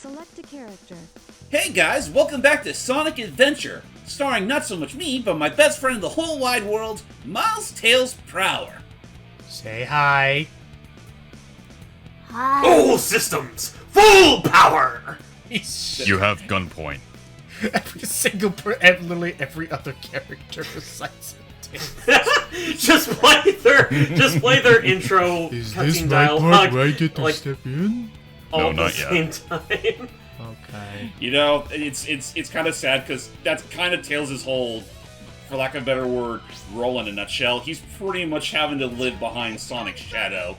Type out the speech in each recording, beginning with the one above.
Select a character. Hey guys, welcome back to Sonic Adventure, starring not so much me, but my best friend in the whole wide world, Miles Tails Prower. Say hi. Hi. All systems, full power! You have gunpoint. Every single, literally every other character besides just play their intro cutscene dialogue. Where I get to like, step in? all No, at the not same yet. time. Okay. You know, it's kind of sad because that's kind of Tails' whole, for lack of a better word, role in a nutshell. He's pretty much having to live behind Sonic's shadow.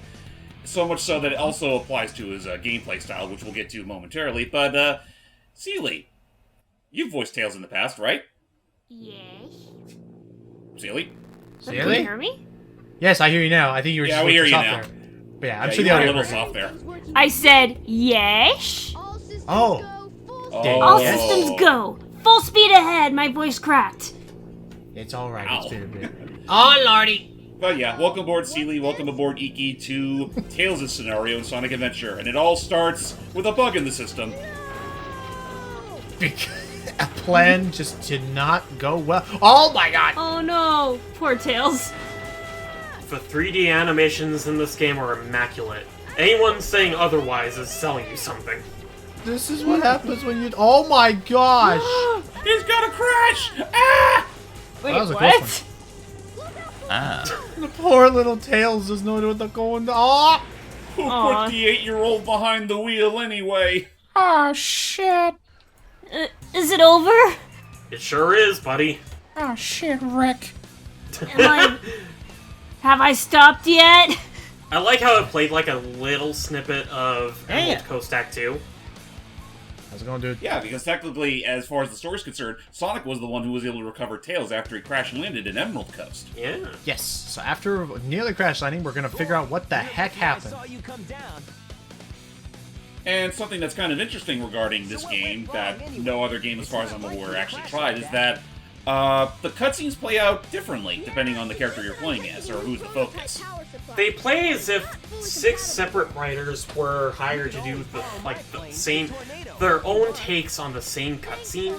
So much so that it also applies to his gameplay style, which we'll get to momentarily. But, Seely, you've voiced Tails in the past, right? Yes. Seely? Can you Really? hear me? Yes, I hear you now. I think you were Yeah, just we hear you soft now. there. But yeah, I'm Yeah, sure you the were a audio little works. soft there. I said yes. Oh. All Yes. systems go. Full speed ahead. My voice cracked. It's alright. Ow. It's been a bit. Oh, Lordy. But yeah, welcome aboard Seely, welcome aboard Iki to Tails' scenario in Sonic Adventure. And it all starts with a bug in the system. A plan just did not go well. Oh my god. Oh no. Poor Tails. The 3D animations in this game are immaculate. Anyone saying otherwise is selling you something. This is what happens when you. Oh my gosh. He's gonna crash! Ah! Wait, That was a what? close Ah. The poor little Tails doesn't know what they're going. Oh. Who Aw. put the 8-year-old behind the wheel anyway? Oh shit. Is it over? It sure is, buddy. Oh shit, Rick. Have I stopped yet? I like how it played like a little snippet of Emerald Coast Act 2. How's it going, dude? Yeah, because technically, as far as the story's concerned, Sonic was the one who was able to recover Tails after he crash landed in Emerald Coast. Yeah. Yes. So after nearly crash landing, we're gonna figure out what the heck happened. And something that's kind of interesting regarding this game that no other game, as far as I'm aware, actually tried, is that the cutscenes play out differently depending on the character you're playing as, or who's the focus. They play as if 6 separate writers were hired to do their own takes on the same cutscene,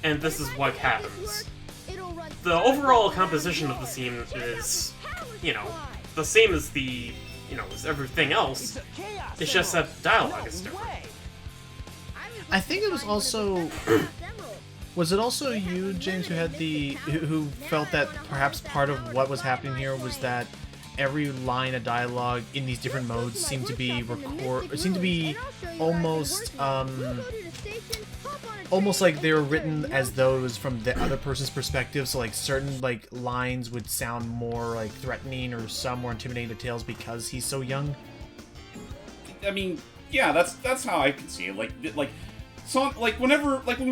and this is what happens. The overall composition of the scene is, the same as as everything else. It's just that dialogue is different. I think it was also. Was it also you, James, who felt that perhaps part of what was happening here was that every line of dialogue in these different modes seemed to be almost like they were written as those from the other person's perspective. So like certain like lines would sound more like threatening or some more intimidating to Tails because he's so young. I mean, yeah, that's how I can see it. Like when we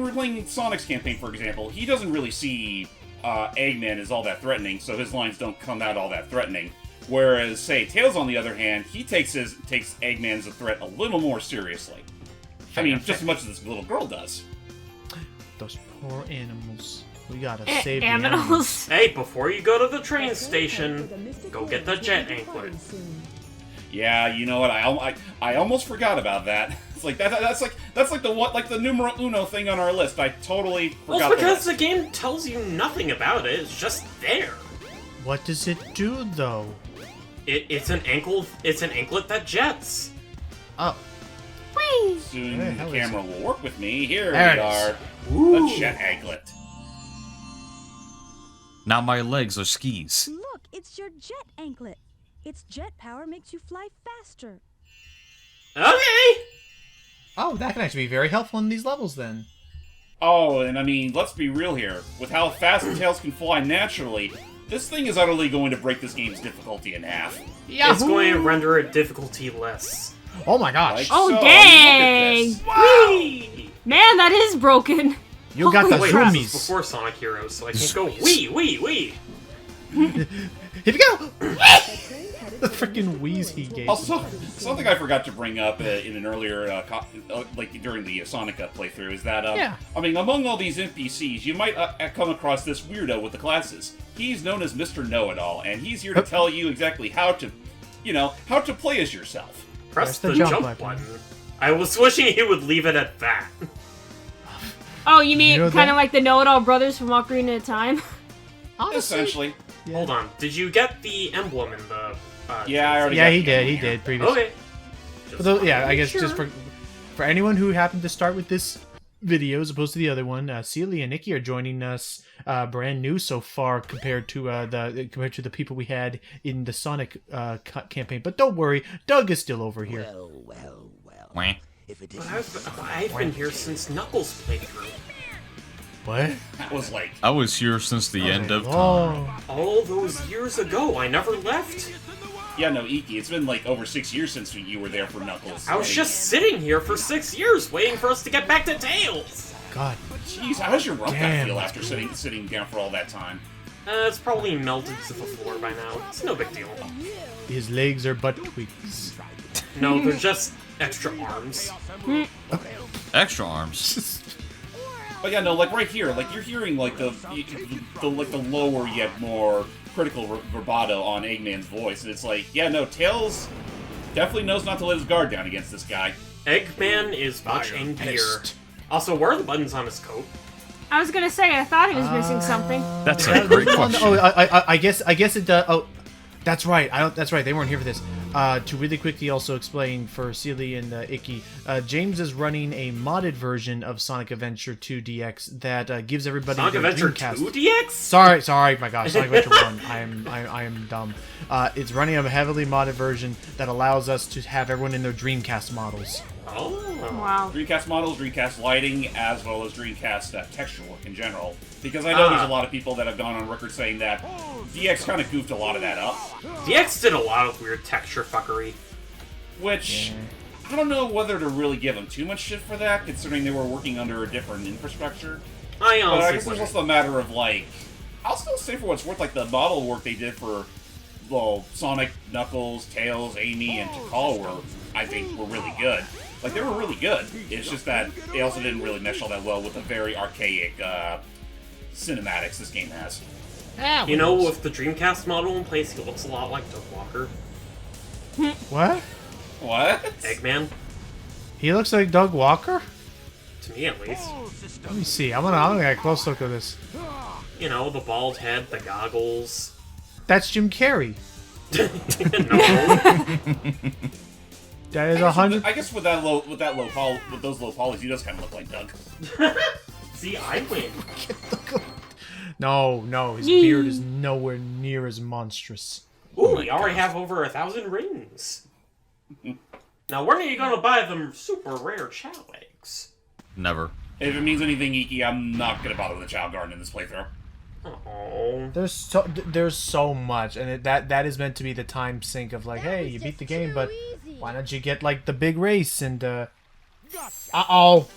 were playing Sonic's campaign, for example, he doesn't really see Eggman as all that threatening, so his lines don't come out all that threatening. Whereas, say, Tails, on the other hand, he takes Eggman as a threat a little more seriously. I mean, just as much as this little girl does. Those poor animals. We gotta save the Animals. Hey, before you go to the train station, go get the jet anklet. Yeah, you know what? I almost forgot about that. It's like that's like the numero uno thing on our list. I totally forgot. Well, it's because the game tells you nothing about it. It's just there. What does it do, though? It's an anklet that jets. Oh. Whee! Soon Where the the hell is camera will work with me. Here There we it are. is. The jet anklet. Now my legs are skis. Look, it's your jet anklet. Its jet power makes you fly faster. Okay. Oh, that can actually be very helpful in these levels, then. Oh, and I mean, let's be real here. With how fast Tails can fly naturally, this thing is utterly going to break this game's difficulty in half. Yeah. It's going to render it difficulty less. Oh my gosh. Like Oh, so. Look at dang. this. Whee! Man, that is broken. You got the Holy Wait, crap. this is zoomies. before Sonic Heroes, so I can't go wee. Here we go! The freaking wheeze he gave. Also, something I forgot to bring up in an earlier, during the Sonic playthrough, is that, Yeah. I mean, among all these NPCs, you might come across this weirdo with the glasses. He's known as Mr. Know-It-All, and he's here to tell you exactly how to play as yourself. Press the the jump jump button. button. I was wishing he would leave it at that. Oh, you mean know kind that- of like the Know-It-All Brothers from Ocarina of Time? Honestly, Essentially. yeah. Hold on, did you get the emblem in the... Yeah, I already Yeah, got he the did. emblem He here. did previously. Okay. For those, yeah, I Sure. guess just for anyone who happened to start with this video as opposed to the other one, Celia and Nikki are joining us brand new so far compared to the people we had in the Sonic campaign. But don't worry, Doug is still over here. Wah. But I've been here since Knuckles playthrough. What? That was like... I was here since the end of time. Oh, All those years ago, I never left. Yeah, no, Iki, it's been like over 6 years since you were there for Knuckles. I was just sitting here for 6 years waiting for us to get back to Tails. God. Jeez, how does your rump Damn. feel after sitting down for all that time? It's probably melted to the floor by now. It's no big deal. His legs are butt tweaks. No, they're just extra arms. Extra arms. But yeah, no, like right here, like you're hearing like the lower yet more critical vibrato on Eggman's voice, and it's like, yeah, no, Tails definitely knows not to let his guard down against this guy. Eggman is much angrier. pissed. Also, where are the buttons on his coat? I was gonna say, I thought he was missing something. That's a great question. Oh, I guess it does. Oh, that's right. That's right. They weren't here for this. To really quickly also explain for Sealy and Icky, James is running a modded version of Sonic Adventure 2 DX that gives everybody Sonic their Adventure Dreamcast. 2 DX? Sorry, my gosh, Sonic Adventure 1. I am dumb. It's running a heavily modded version that allows us to have everyone in their Dreamcast models. Oh. Wow. Dreamcast models, Dreamcast lighting, as well as Dreamcast texture work in general. Because I know there's a lot of people that have gone on record saying that DX kind of goofed a lot of that up. DX did a lot of weird texture fuckery. Which, I don't know whether to really give them too much shit for that, considering they were working under a different infrastructure. I But I honestly guess it's wouldn't. also a matter of, like, I'll still say for what's worth, like, the model work they did for, well, Sonic, Knuckles, Tails, Amy, and Tikal were, I think, were really good. Like, they were really good. It's just that they also didn't really mesh all that well with the very archaic cinematics this game has. You know, with the Dreamcast model in place, he looks a lot like Doug Walker. What? What? Eggman, He looks like Doug Walker? to me at least. Let me see. I'm gonna get a close look at this. You know, the bald head, the goggles. That's Jim Carrey. No. That is 100. I guess with those low polys, he does kind of look like Doug. See, I win. No, his beard is nowhere near as monstrous. Ooh, we already have over 1,000 rings. Now, when are you gonna buy them super rare chow eggs? Never. If it means anything, Iki, I'm not gonna bother with the Chow Garden in this playthrough. Oh. There's so much, and that is meant to be the time sink of like, hey, you beat the game, but why don't you get like the big race and uh-oh.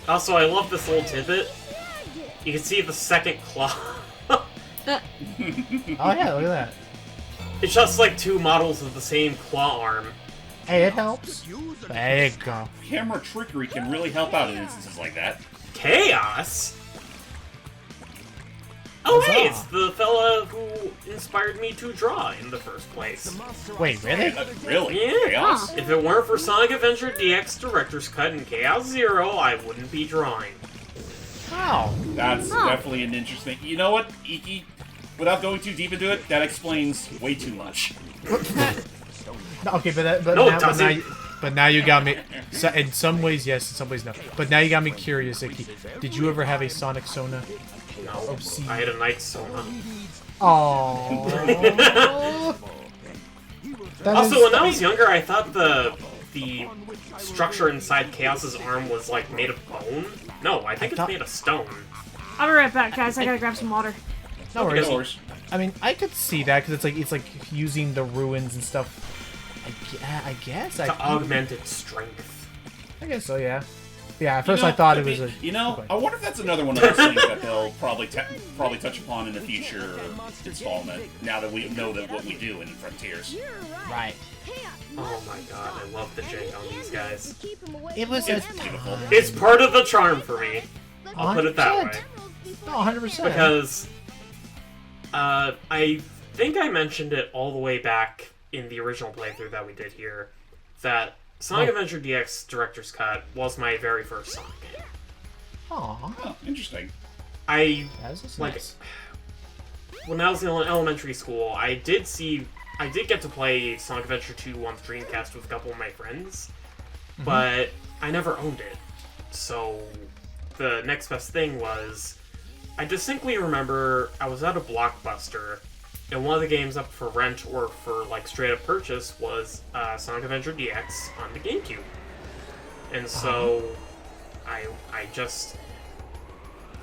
Also, I love this little tidbit. You can see the second claw. Oh yeah, look at that. It's just like two models of the same claw arm. Hey, it helps. There you go. Camera trickery can really help out in instances like that. Chaos? Oh, Huzzah. hey, it's the fella who inspired me to draw in the first place. Wait, really? Really? Yeah. Chaos? If it weren't for Sonic Adventure DX Director's Cut and Chaos Zero, I wouldn't be drawing. Wow. That's definitely an interesting... You know what, Iki? Without going too deep into it, that explains way too much. No, okay, No, it doesn't. but now you got me. So, in some ways, yes. In some ways, no. But now you got me curious, Icky. Did you ever have a Sonic Sona? No, I had a Night Sona. Oh. Also, when I was younger, I thought the structure inside Chaos's arm was like made of bone. No, I think it's made of stone. I'll be right back, guys. I gotta grab some water. No worries. Of course. I mean, I could see that because it's like using the ruins and stuff. I guess. To augment its strength. I guess so. Yeah. Yeah. At first, You know, I thought it could was be- a. You know, okay. I wonder if that's another one of those things that they'll probably touch upon in a future installment, now that we know that what we do in Frontiers. Right. Oh my god, I love the jank on these guys. It was a It's beautiful. It's part of the charm for me. I'll put it that 100%. way. No, 100%. Because I think I mentioned it all the way back in the original playthrough that we did here, that Sonic Adventure DX Director's Cut was my very first Sonic game. Aw, Oh, interesting. that's Like, nice. when I was in elementary school, I did get to play Sonic Adventure 2 on the Dreamcast with a couple of my friends, but I never owned it. So the next best thing was, I distinctly remember I was at a Blockbuster, and one of the games up for rent or for like straight up purchase was Sonic Adventure DX on the GameCube. And so I just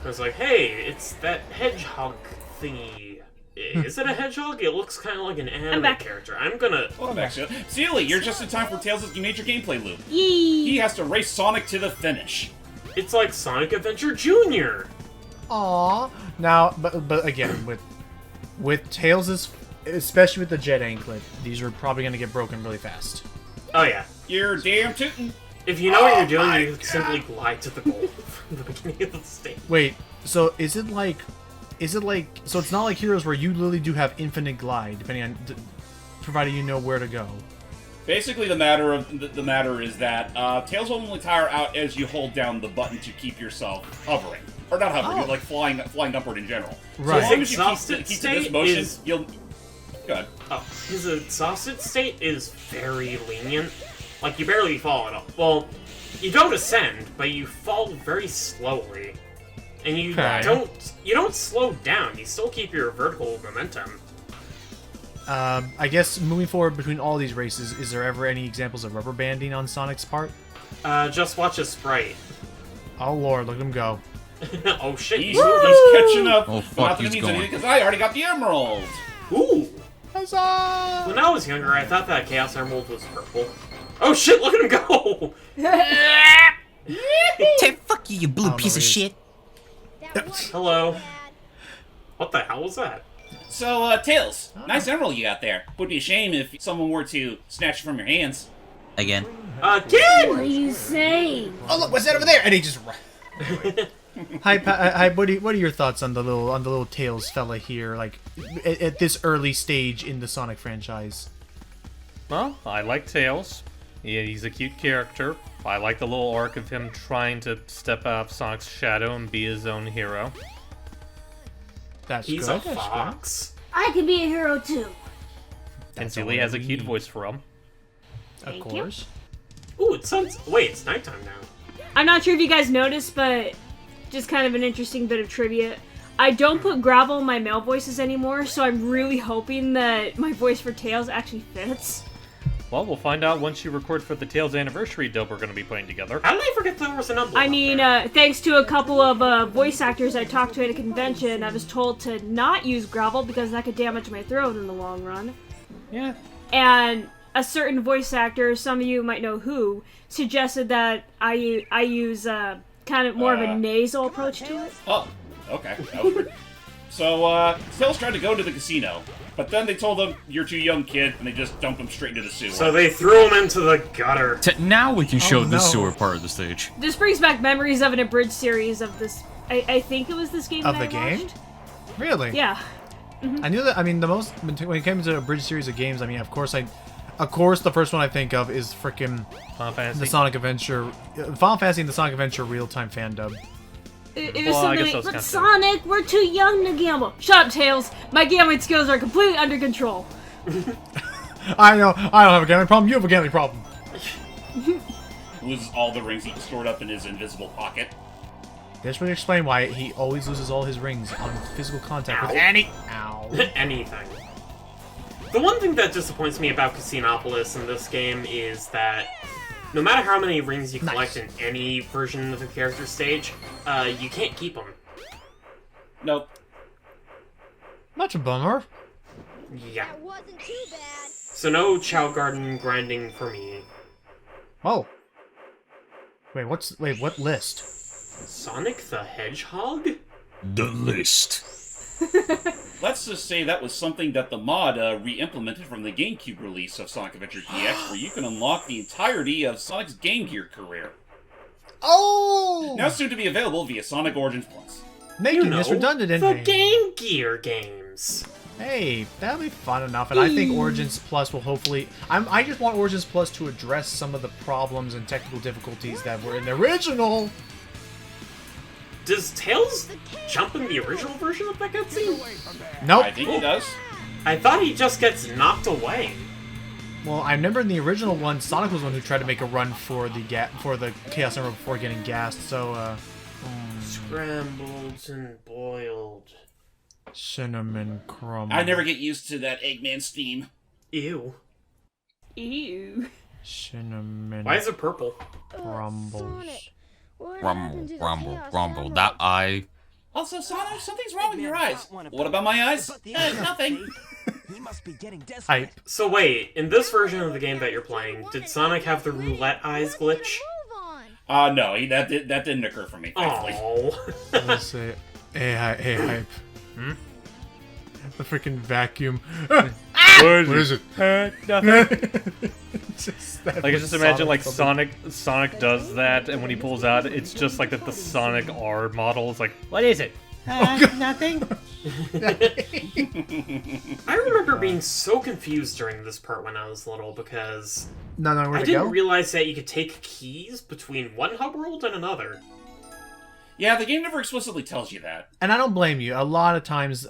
was like, hey, it's that hedgehog thingy. Is it a hedgehog? It looks kind of like an anime back. character. I'm gonna... Welcome back, Sealy, you're just in time for Tails' major gameplay loop. Yee! He has to race Sonic to the finish. It's like Sonic Adventure Jr. Aw. Now, but again, with Tails', especially with the jet anklet, these are probably going to get broken really fast. Oh yeah. You're damn tootin'. If you know what you're doing, you can simply glide to the goal from the beginning of the stage. Wait, so is it like, so it's not like Heroes where you literally do have infinite glide, depending on, provided you know where to go. Basically, the matter is that Tails will only tire out as you hold down the button to keep yourself hovering, or not hovering, like flying upward in general. Right. So as long as you Exhausted keep to this state motion, is- you'll. Good. Oh, his exhausted state is very lenient. Like, you barely fall at all. Well, you don't ascend, but you fall very slowly. And you Okay. don't slow down, you still keep your vertical momentum. I guess moving forward between all these races, is there ever any examples of rubber banding on Sonic's part? Just watch a sprite. Oh lord, look at him go. Oh shit. He's catching up. Oh, But fuck, not that it he's means going. anything, because I already got the emerald. Ooh! Huzzah! When I was younger, I thought that Chaos Emerald was purple. Oh shit, look at him go! Fuck you, you blue know piece of where he is. shit. Hello. What the hell was that? So, Tails, nice emerald you got there. Would be a shame if someone were to snatch it from your hands. Again. Again! What are you saying? Oh look, what's that over there? And he just. Hi, buddy. What are your thoughts on the little Tails fella here? Like, at this early stage in the Sonic franchise. Well, I like Tails. He's a cute character. I like the little arc of him trying to step out of Sonic's shadow and be his own hero. That's He's good. a That's I fox. can be a hero too. And That's Sealy all has a we cute need. voice for him. good. Of course. Ooh, it sounds. Wait, it's nighttime now. I'm not sure if you guys noticed, but just kind of an interesting bit of trivia. I don't put gravel in my male voices anymore, so I'm really hoping that my voice for Tails actually fits. Well, we'll find out once you record for the Tails anniversary dub we're going to be putting together. How did I forget there was an envelope? I mean, thanks to a couple of voice actors I talked to at a convention, I was told to not use gravel because that could damage my throat in the long run. Yeah. And a certain voice actor, some of you might know who, suggested that I use kind of more of a nasal approach to it. Oh, okay. That was weird. So, Tails tried to go to the casino, but then they told him, you're too young, kid, and they just dumped him straight into the sewer. So they threw him into the gutter. Now we can show Oh, the no. sewer part of the stage. This brings back memories of an abridged series of this. I think it was this game Of that the I game? watched. Really? Yeah. I knew that. I mean, when it came to a bridge series of games, I mean, of course, the first one I think of is frickin' Final Fantasy. the Sonic Adventure, Final Fantasy and the Sonic Adventure real-time fan dub. It was Well, I guess something that was like, but kinda- Sonic, we're too young to gamble. Shut up, Tails. My gambling skills are completely under control. I know. I don't have a gambling problem. You have a gambling problem. Loses all the rings he stored up in his invisible pocket. This would explain why he always loses all his rings on physical contact with Ow. any. Ow. Anything. The one thing that disappoints me about Casinopolis in this game is that no matter how many rings you collect in any version of the character stage, you can't keep them. Nope. Much a bummer. Yeah. That wasn't too bad. So no Chow Garden grinding for me. Oh. Wait, what list? Sonic the Hedgehog? The list. Let's just say that was something that the mod re-implemented from the GameCube release of Sonic Adventure DX, where you can unlock the entirety of Sonic's Game Gear career. Oh! Now soon to be available via Sonic Origins Plus. Making this redundant, the isn't it? Game Gear games. Hey, that'll be fun enough, and I think Origins Plus will hopefully... I just want Origins Plus to address some of the problems and technical difficulties that were in the original. Does Tails jump in the original version of that cutscene? Nope. I think he does. I thought he just gets knocked away. Well, I remember in the original one, Sonic was the one who tried to make a run for the Chaos Emerald before getting gassed. So, Scrambled and boiled. cinnamon crumble. I never get used to that Eggman steam. Ew. Ew. Cinnamon. Why is it purple? crumbles? Grumble. That eye. Also, Sonic, something's wrong with your eyes. What about my eyes? Nothing. He must be getting desperate. Hype. So wait, in this version of the game that you're playing, did Sonic have the roulette eyes glitch? No, that didn't occur for me, thankfully. Oh. Let's see. Hey, hype. The freaking vacuum. What is it? Nothing. Just that Like, I with just imagine, like, something. Sonic does that, and when he pulls out, it's just like the Sonic R model. It's like, what is it? Nothing. I remember being so confused during this part when I was little because No, where I to didn't go? realize that you could take keys between one hub world and another. Yeah, the game never explicitly tells you that. And I don't blame you. A lot of times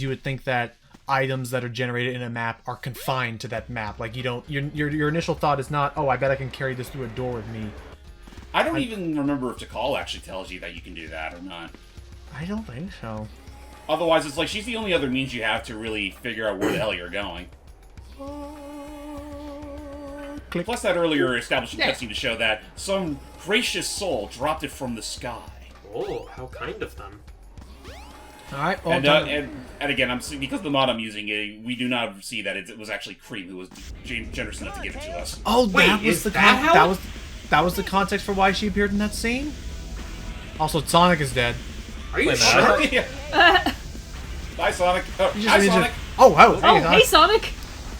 you would think that items that are generated in a map are confined to that map. Like, you don't, your initial thought is not, oh, I bet I can carry this through a door with me. I don't even remember if Tikal actually tells you that you can do that or not. I don't think so. Otherwise, it's like she's the only other means you have to really figure out where the hell you're going. Click. Plus that earlier establishing cutscene to show that some gracious soul dropped it from the sky. Oh, how kind of them. Alright, And again, because of the mod I'm using, we do not see that it was actually Cream who was generous enough to give it to us. oh, Wait, that was is the that how- that was the context for why she appeared in that scene. Also, Sonic is dead. Are you Wait a sure? Bye, Sonic. Oh, You just hi, need to- Sonic. Oh, Oh, Sonic. hey, Sonic!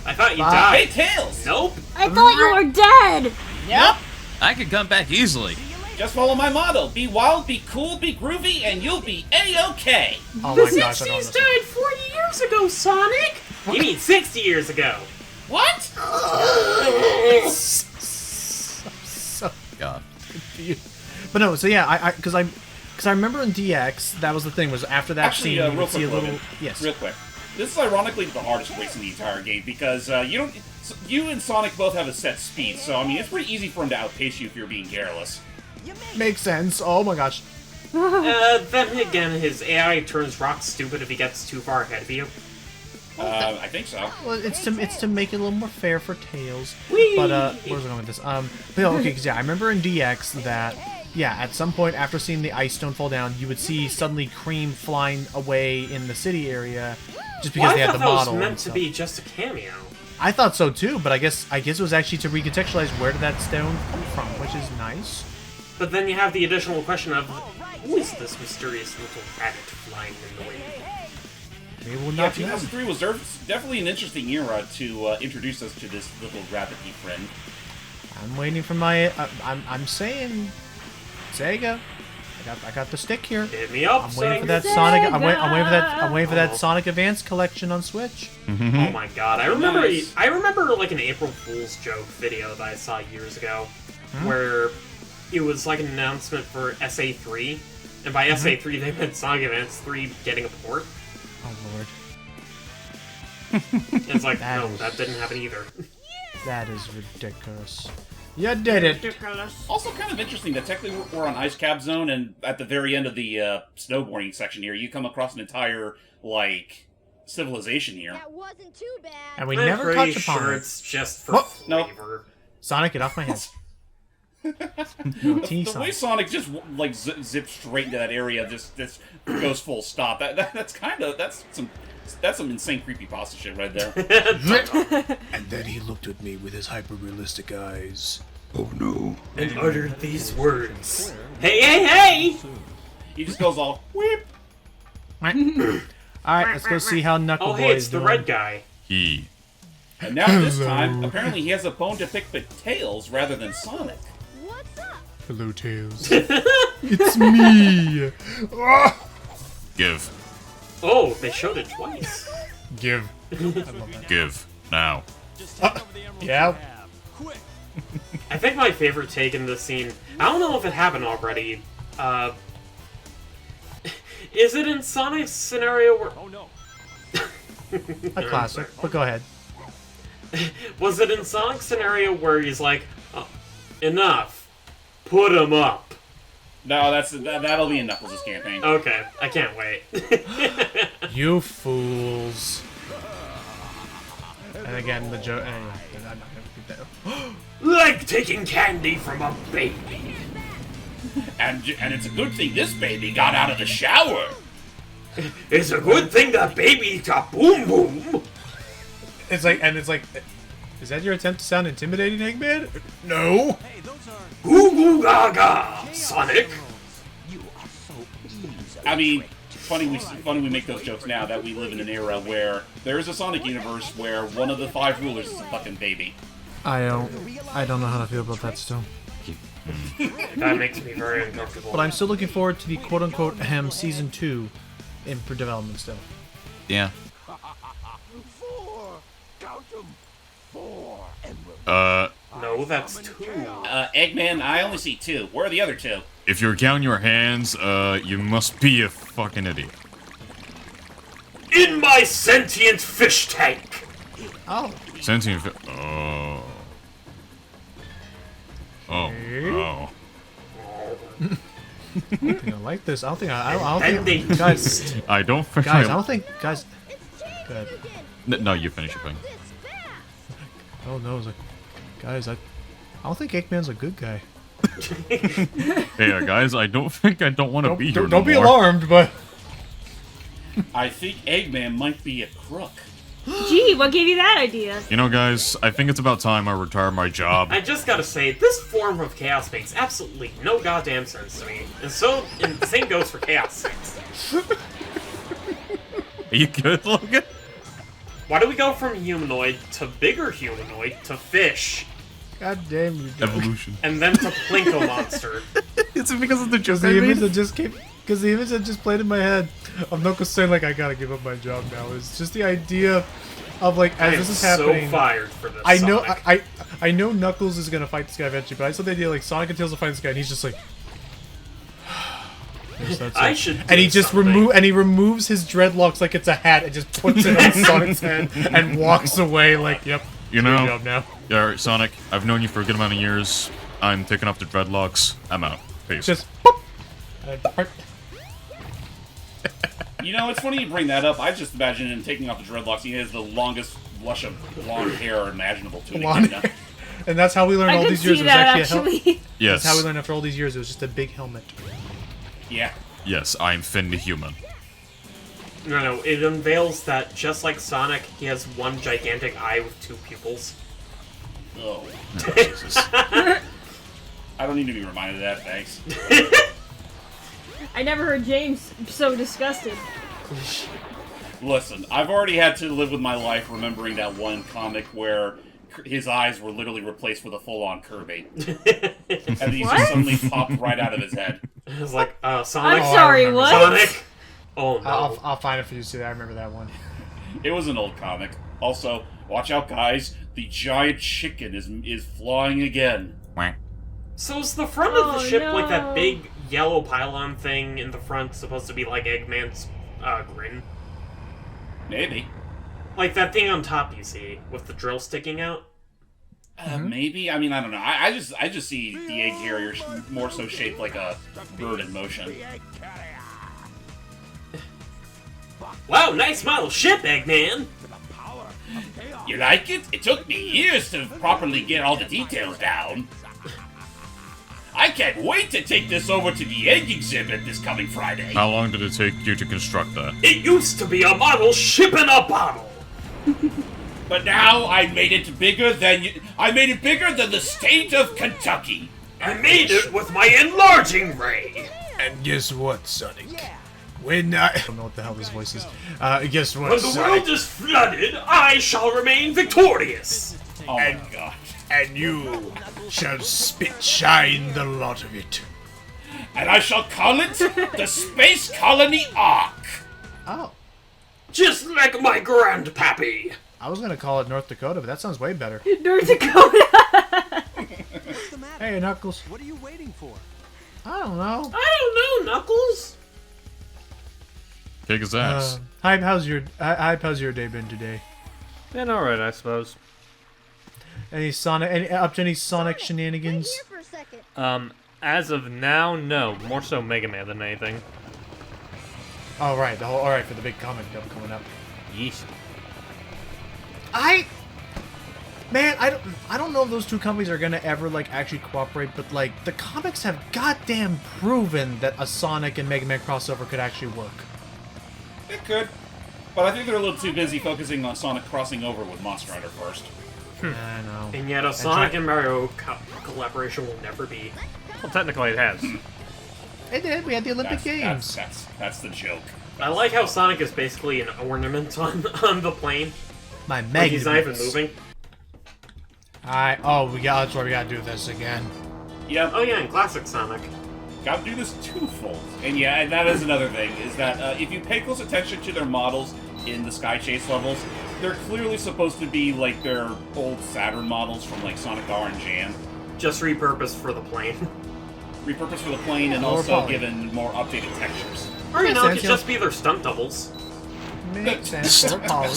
I thought you Bye. died. Hey, Tails! Nope. I thought you were dead! Yep. I could come back easily. Just follow my motto. Be wild, be cool, be groovy, and you'll be A-OK. Oh The my gosh, I don't 60s understand. died 40 years ago, Sonic! You mean 60 years ago. What? So God. confused. But no, so yeah, because I remember in DX that was the thing, was after that Actually, scene you real would see a quick, little Logan. yes. Real quick. This is ironically the hardest race in the entire game because you and Sonic both have a set speed, so I mean it's pretty easy for him to outpace you if you're being careless. Makes sense. Oh my gosh. Then again, his AI turns rock stupid if he gets too far ahead of you. I think so. Well, it's to make it a little more fair for Tails. Whee! But where's I going with this? But yeah, okay, because yeah, I remember in DX that yeah, at some point after seeing the ice stone fall down, you would see suddenly Cream flying away in the city area, just because Well, they I had thought the that was model. meant and to stuff. be just a cameo. I thought so too, but I guess it was actually to recontextualize where did that stone come from, which is nice. But then you have the additional question of, who is this mysterious little rabbit flying in the wind? Maybe we'll Yeah, not know. 2003 was definitely an interesting era to introduce us to this little rabbity friend. I'm waiting for my. I'm saying, Sega. I got the stick here. Hit me up, I'm waiting for Sega. that Sonic. I'm waiting for that Oh. Sonic Advance collection on Switch. Oh my god, I remember Nice. I remember like an April Fool's joke video that I saw years ago where it was like an announcement for SA3, and by SA3 they meant Sonic Advance 3 getting a port. Oh lord, And it's like, That no, is- that didn't happen either. that is ridiculous. You did it. Ridiculous. Also, kind of interesting that technically we're on Ice Cap Zone, and at the very end of the snowboarding section here, you come across an entire like civilization here. That wasn't too bad. And we I'm never pretty touched upon sure it. it's just for What? No. flavor. Sonic, get off my head. No, teeny The way Sonic. Sonic just like zips straight into that area, just goes full stop. That's some insane creepypasta shit right there. And then he looked at me with his hyper-realistic eyes. Oh no. And uttered these words. Hey, hey, hey! He just goes all whip. Alright, let's go see how Knuckle Oh, Boy hey, it's is the doing. red guy. He. And now this time, apparently he has a bone to pick with Tails rather than Sonic. What's up? Hello, Tails. It's me. Give. Oh, they showed it twice. Give. I love that. Give now. Yeah. I think my favorite take in this scene, I don't know if it happened already, is it in Sonic's scenario where... Oh no. A classic, but go ahead. Was it in Sonic's scenario where he's like, oh, enough, put him up? No, that'll be in Knuckles' campaign. Okay, I can't wait. You fools. And again, the joke. Anyway, I'm not gonna repeat that. Like taking candy from a baby. And it's a good thing this baby got out of the shower. It's a good thing that baby got boom boom. It's like, is that your attempt to sound intimidating, Eggman? No. Hey, those are Goo goo gaga, Sonic. you are so easy. I mean, funny we make those jokes now that we live in an era where there is a Sonic universe where one of the 5 rulers is a fucking baby. I don't know how to feel about that still. That makes me very uncomfortable. But I'm still looking forward to the quote-unquote season 2 in development still. Yeah. 4. Count them. 4 emeralds. No, that's 2. Eggman, I only see 2. Where are the other 2? If you're counting your hands, you must be a fucking idiot. In my sentient fish tank. Oh. Sentient Oh. Oh. Oh. I don't think I like this. I don't think And they guys. I don't think Guys, I don't think guys. Good. No, you finish your thing. Oh no, it's like, guys, I don't think Eggman's a good guy. Hey, guys, I don't want to be here Don't be no more. alarmed, but I think Eggman might be a crook. Gee, what gave you that idea? You know, guys, I think it's about time I retire my job. I just gotta say, this form of chaos makes absolutely no goddamn sense to me. And the same goes for Chaos 6. Are you good, Logan? Why do we go from humanoid to bigger humanoid to fish, god damn you. Evolution. and then to Plinko monster? It's because of the joke The image that just came, because the image that just played in my head of Knuckles saying like, I gotta give up my job now. It's just the idea of like, as I am this is happening. so fired for this. I know, Sonic. I know Knuckles is gonna fight this guy eventually, but I saw the idea like Sonic and Tails will fight this guy, and he's just like, I should. and he do just something. removes his dreadlocks like it's a hat and just puts it on Sonic's head and walks away like, yep, You it's your know, job now. yeah, alright, Sonic, I've known you for a good amount of years. I'm taking off the dreadlocks. I'm out. Peace. Just boop. And- You know, it's funny you bring that up. I just imagine him taking off the dreadlocks. He has the longest blush of blonde hair imaginable to Blonde him. hair. And that's how we learned I all could these years. see It was that actually a actually. Yes. That's how we learned after all these years. It was just a big helmet. Yeah. Yes, I'm Finn the Human. No, it unveils that just like Sonic, he has one gigantic eye with 2 pupils. Oh. Jesus. I don't need to be reminded of that, thanks. I never heard James so disgusted. Listen, I've already had to live with my life remembering that one comic where his eyes were literally replaced with a full-on Kirby. And these just suddenly popped right out of his head. It's like, Sonic. I'm sorry, remember what? Sonic. Oh no. I'll find it for you to see that. I remember that one. It was an old comic. Also, watch out, guys. The giant chicken is flying again. So is the front of the Oh, ship no. like that big yellow pylon thing in the front supposed to be like Eggman's grin? Maybe. Like that thing on top you see with the drill sticking out? Maybe. I mean, I don't know. I just see the egg carrier more so shaped like a bird in motion. Wow, nice model ship, Eggman! You like it? It took me years to properly get all the details down. I can't wait to take this over to the egg exhibit this coming Friday. How long did it take you to construct that? It used to be a model ship in a bottle! But now I made it bigger than the state of Kentucky. I made it with my enlarging ray! And guess what, Sonic? When I don't know what the hell this voice is. Guess what, When the Sonic? world is flooded, I shall remain victorious! Oh my god. And you shall spit shine the lot of it. And I shall call it the Space Colony Ark. Oh. Just like my grandpappy. I was gonna call it North Dakota, but that sounds way better. North Dakota. What's the matter? Hey, Knuckles. What are you waiting for? I don't know. I don't know, Knuckles. Kick his ass. Hype, how's your day been today? Been alright, I suppose. Up to any Sonic shenanigans? Wait here for a second. As of now, no. More so Mega Man than anything. Oh, right. Alright, for the big comic dub coming up. Yeesh. Man, I don't know if those two companies are gonna ever, like, actually cooperate, but, like, the comics have goddamn proven that a Sonic and Mega Man crossover could actually work. It could. But I think they're a little too busy focusing on Sonic crossing over with Monster Hunter first. I know. And yet a Sonic and Mario collaboration will never be. Well, technically it has. It did. We had the Olympic Games. That's the joke. I like how Sonic is basically an ornament on the plane. My Like Mega he's not even moving. That's why we gotta do this again. Yep. Oh yeah, in classic Sonic. Gotta do this twofold. And yeah, and that is another thing, is that if you pay close attention to their models in the Sky Chase levels, they're clearly supposed to be like their old Saturn models from like Sonic R and Jam. Just repurposed for the plane. Repurposed for the plane and More also poly. given more updated textures. Or you Makes know, it sense, could yeah. just be their stunt doubles. Makes sense. More poly.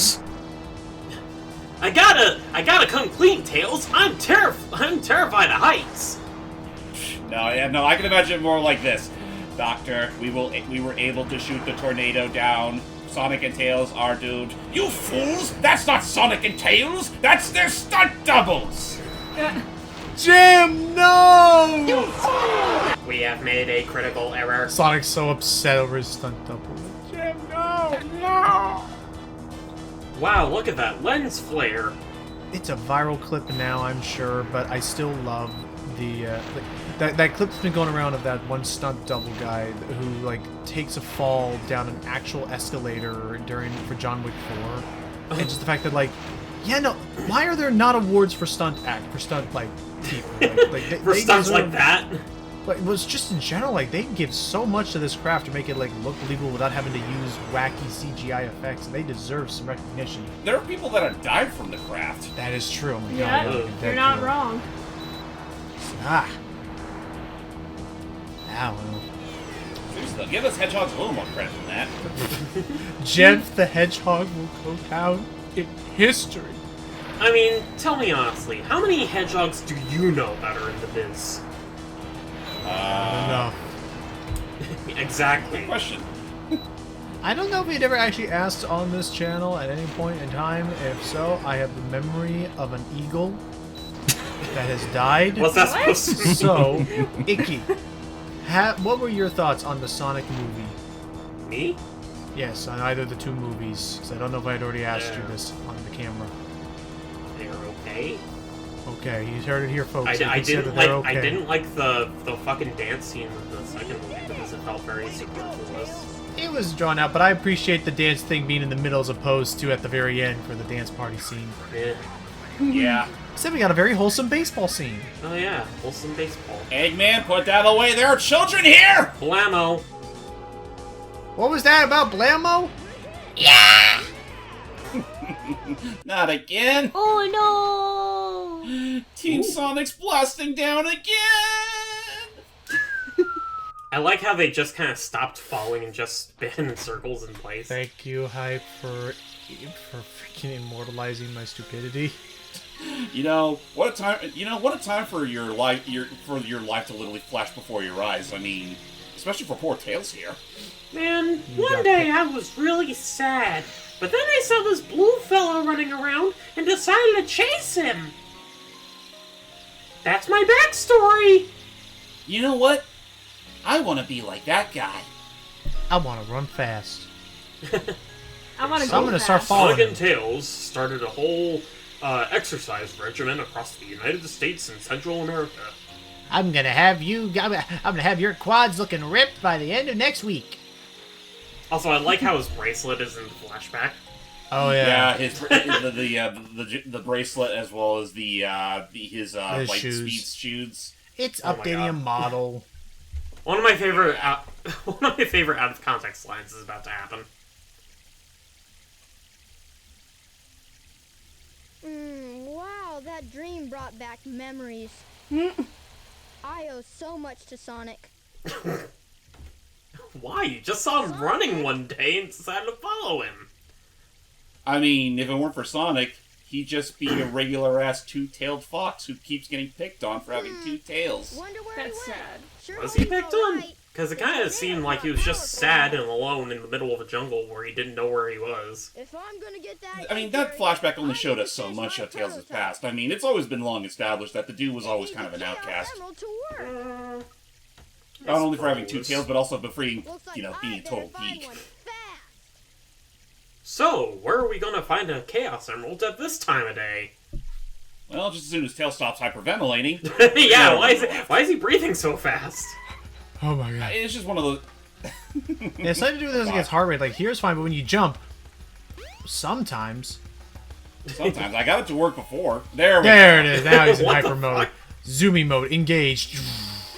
I gotta come clean, Tails. I'm terrified of heights. No, I can imagine it more like this. Doctor, we were able to shoot the tornado down. Sonic and Tails are doomed. You fools! That's not Sonic and Tails! That's their stunt doubles! Jim, no! We have made a critical error. Sonic's so upset over his stunt double. Jim, no! Wow, look at that lens flare. It's a viral clip now, I'm sure, but I still love the that clip's been going around of that one stunt double guy who like takes a fall down an actual escalator for John Wick 4, and just the fact that like, yeah, no, why are there not awards for stunt like people For stunts like that? Like, it was just in general, like, they give so much to this craft to make it, like, look believable without having to use wacky CGI effects, and they deserve some recognition. There are people that have died from the craft. That is true. Oh my Yeah, God, you're not wrong. Ah. Well. Seriously, give us hedgehogs a little more credit than that. Jeff the Hedgehog will go down in history. I mean, tell me honestly, how many hedgehogs do you know that are in the biz? No. Exactly. Good question. I don't know if we'd ever actually asked on this channel at any point in time. If so, I have the memory of an eagle that has died. What's that supposed to mean? So, icky. What were your thoughts on the Sonic movie? Me? Yes, on either of the two movies. Because I don't know if I'd already asked you this on the camera. They're okay. Okay, you heard it here, folks. I They consider didn't they're like. okay. I didn't like the fucking dance scene in the second movie because it felt very superfluous. It was drawn out, but I appreciate the dance thing being in the middle as opposed to at the very end for the dance party scene. Yeah. Yeah. Except we got a very wholesome baseball scene. Oh yeah, wholesome baseball. Eggman, put that away. There are children here! Blammo. What was that about Blammo? Not again. Oh no! Team Sonic's blasting down again! I like how they just kind of stopped falling and just spin in circles in place. Thank you, Hype, for freaking immortalizing my stupidity. You know what a time! You know what a time for your life to literally flash before your eyes. I mean, especially for poor Tails here. Man, one day I was really sad, but then I saw this blue fellow running around and decided to chase him. That's my backstory. You know what? I want to be like that guy. I want to run fast. I want to So go I'm gonna fast. start following. Sonic and Tails started a whole exercise regimen across the United States and Central America. I'm gonna have your quads looking ripped by the end of next week. Also, I like how his bracelet is in the flashback. Oh Yeah, the bracelet as well as his light shoes. speed shoes. It's Oh my updating God. a model. One of my favorite out of context lines is about to happen. Wow, that dream brought back memories. I owe so much to Sonic. Why? You just saw him running one day and decided to follow him. I mean, if it weren't for Sonic, he'd just be a regular-ass two-tailed fox who keeps getting picked on for having two tails. Wonder where That's he went. sad. Sure Was he hope he's picked on? alright. Because it kind of seemed like he was just sad and alone in the middle of a jungle where he didn't know where he was. If I'm gonna get that I mean, that flashback only showed us so much of Tails' past. I mean, it's always been long established that the dude was always kind of an outcast. Not only for having two tails, but also for being, being a total geek. So, where are we gonna find a Chaos Emerald at this time of day? Well, just as soon as Tails stops hyperventilating. Yeah, why is he breathing so fast? Oh my god. It's just one of those... Yeah, it's something to do with this against heart rate. Like, here's fine, but when you jump, sometimes... Sometimes. I got it to work before. There it is. Now he's in What the hyper mode. fuck? Zoomy mode. Engaged.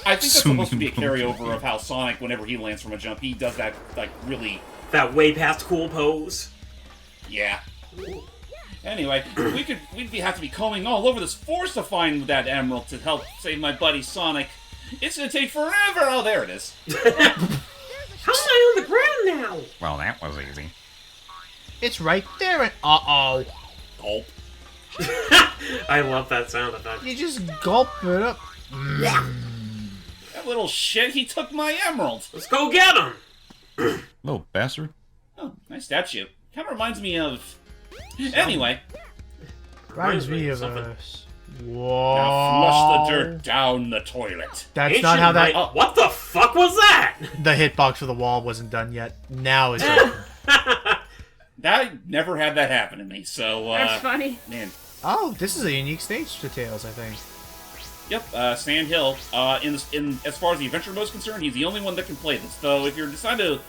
I think that's supposed to be a carryover of how Sonic, whenever he lands from a jump, he does that, like, really... That way past cool pose. Yeah. Anyway, we'd have to be combing all over this forest to find that emerald to help save my buddy Sonic. It's gonna take forever! Oh, there it is. How am I on the ground now? Well, that was easy. It's right there. And uh-oh. Gulp. I love that sound effect. You just gulp it up. That little shit, he took my emerald! Let's go get him! Little bastard. Oh, nice statue. Kinda reminds me of... Anyway. Reminds me of something. us. Whoa. Now flush the dirt down the toilet. That's Ancient not how that... Knight- What the fuck was that? The hitbox for the wall wasn't done yet. Now it's done. I never had that happen to me, so, That's funny. man. Oh, this is a unique stage to Tails, I think. Yep, Sand Hill. In as far as the adventure mode is concerned, he's the only one that can play this. Though, if you're deciding to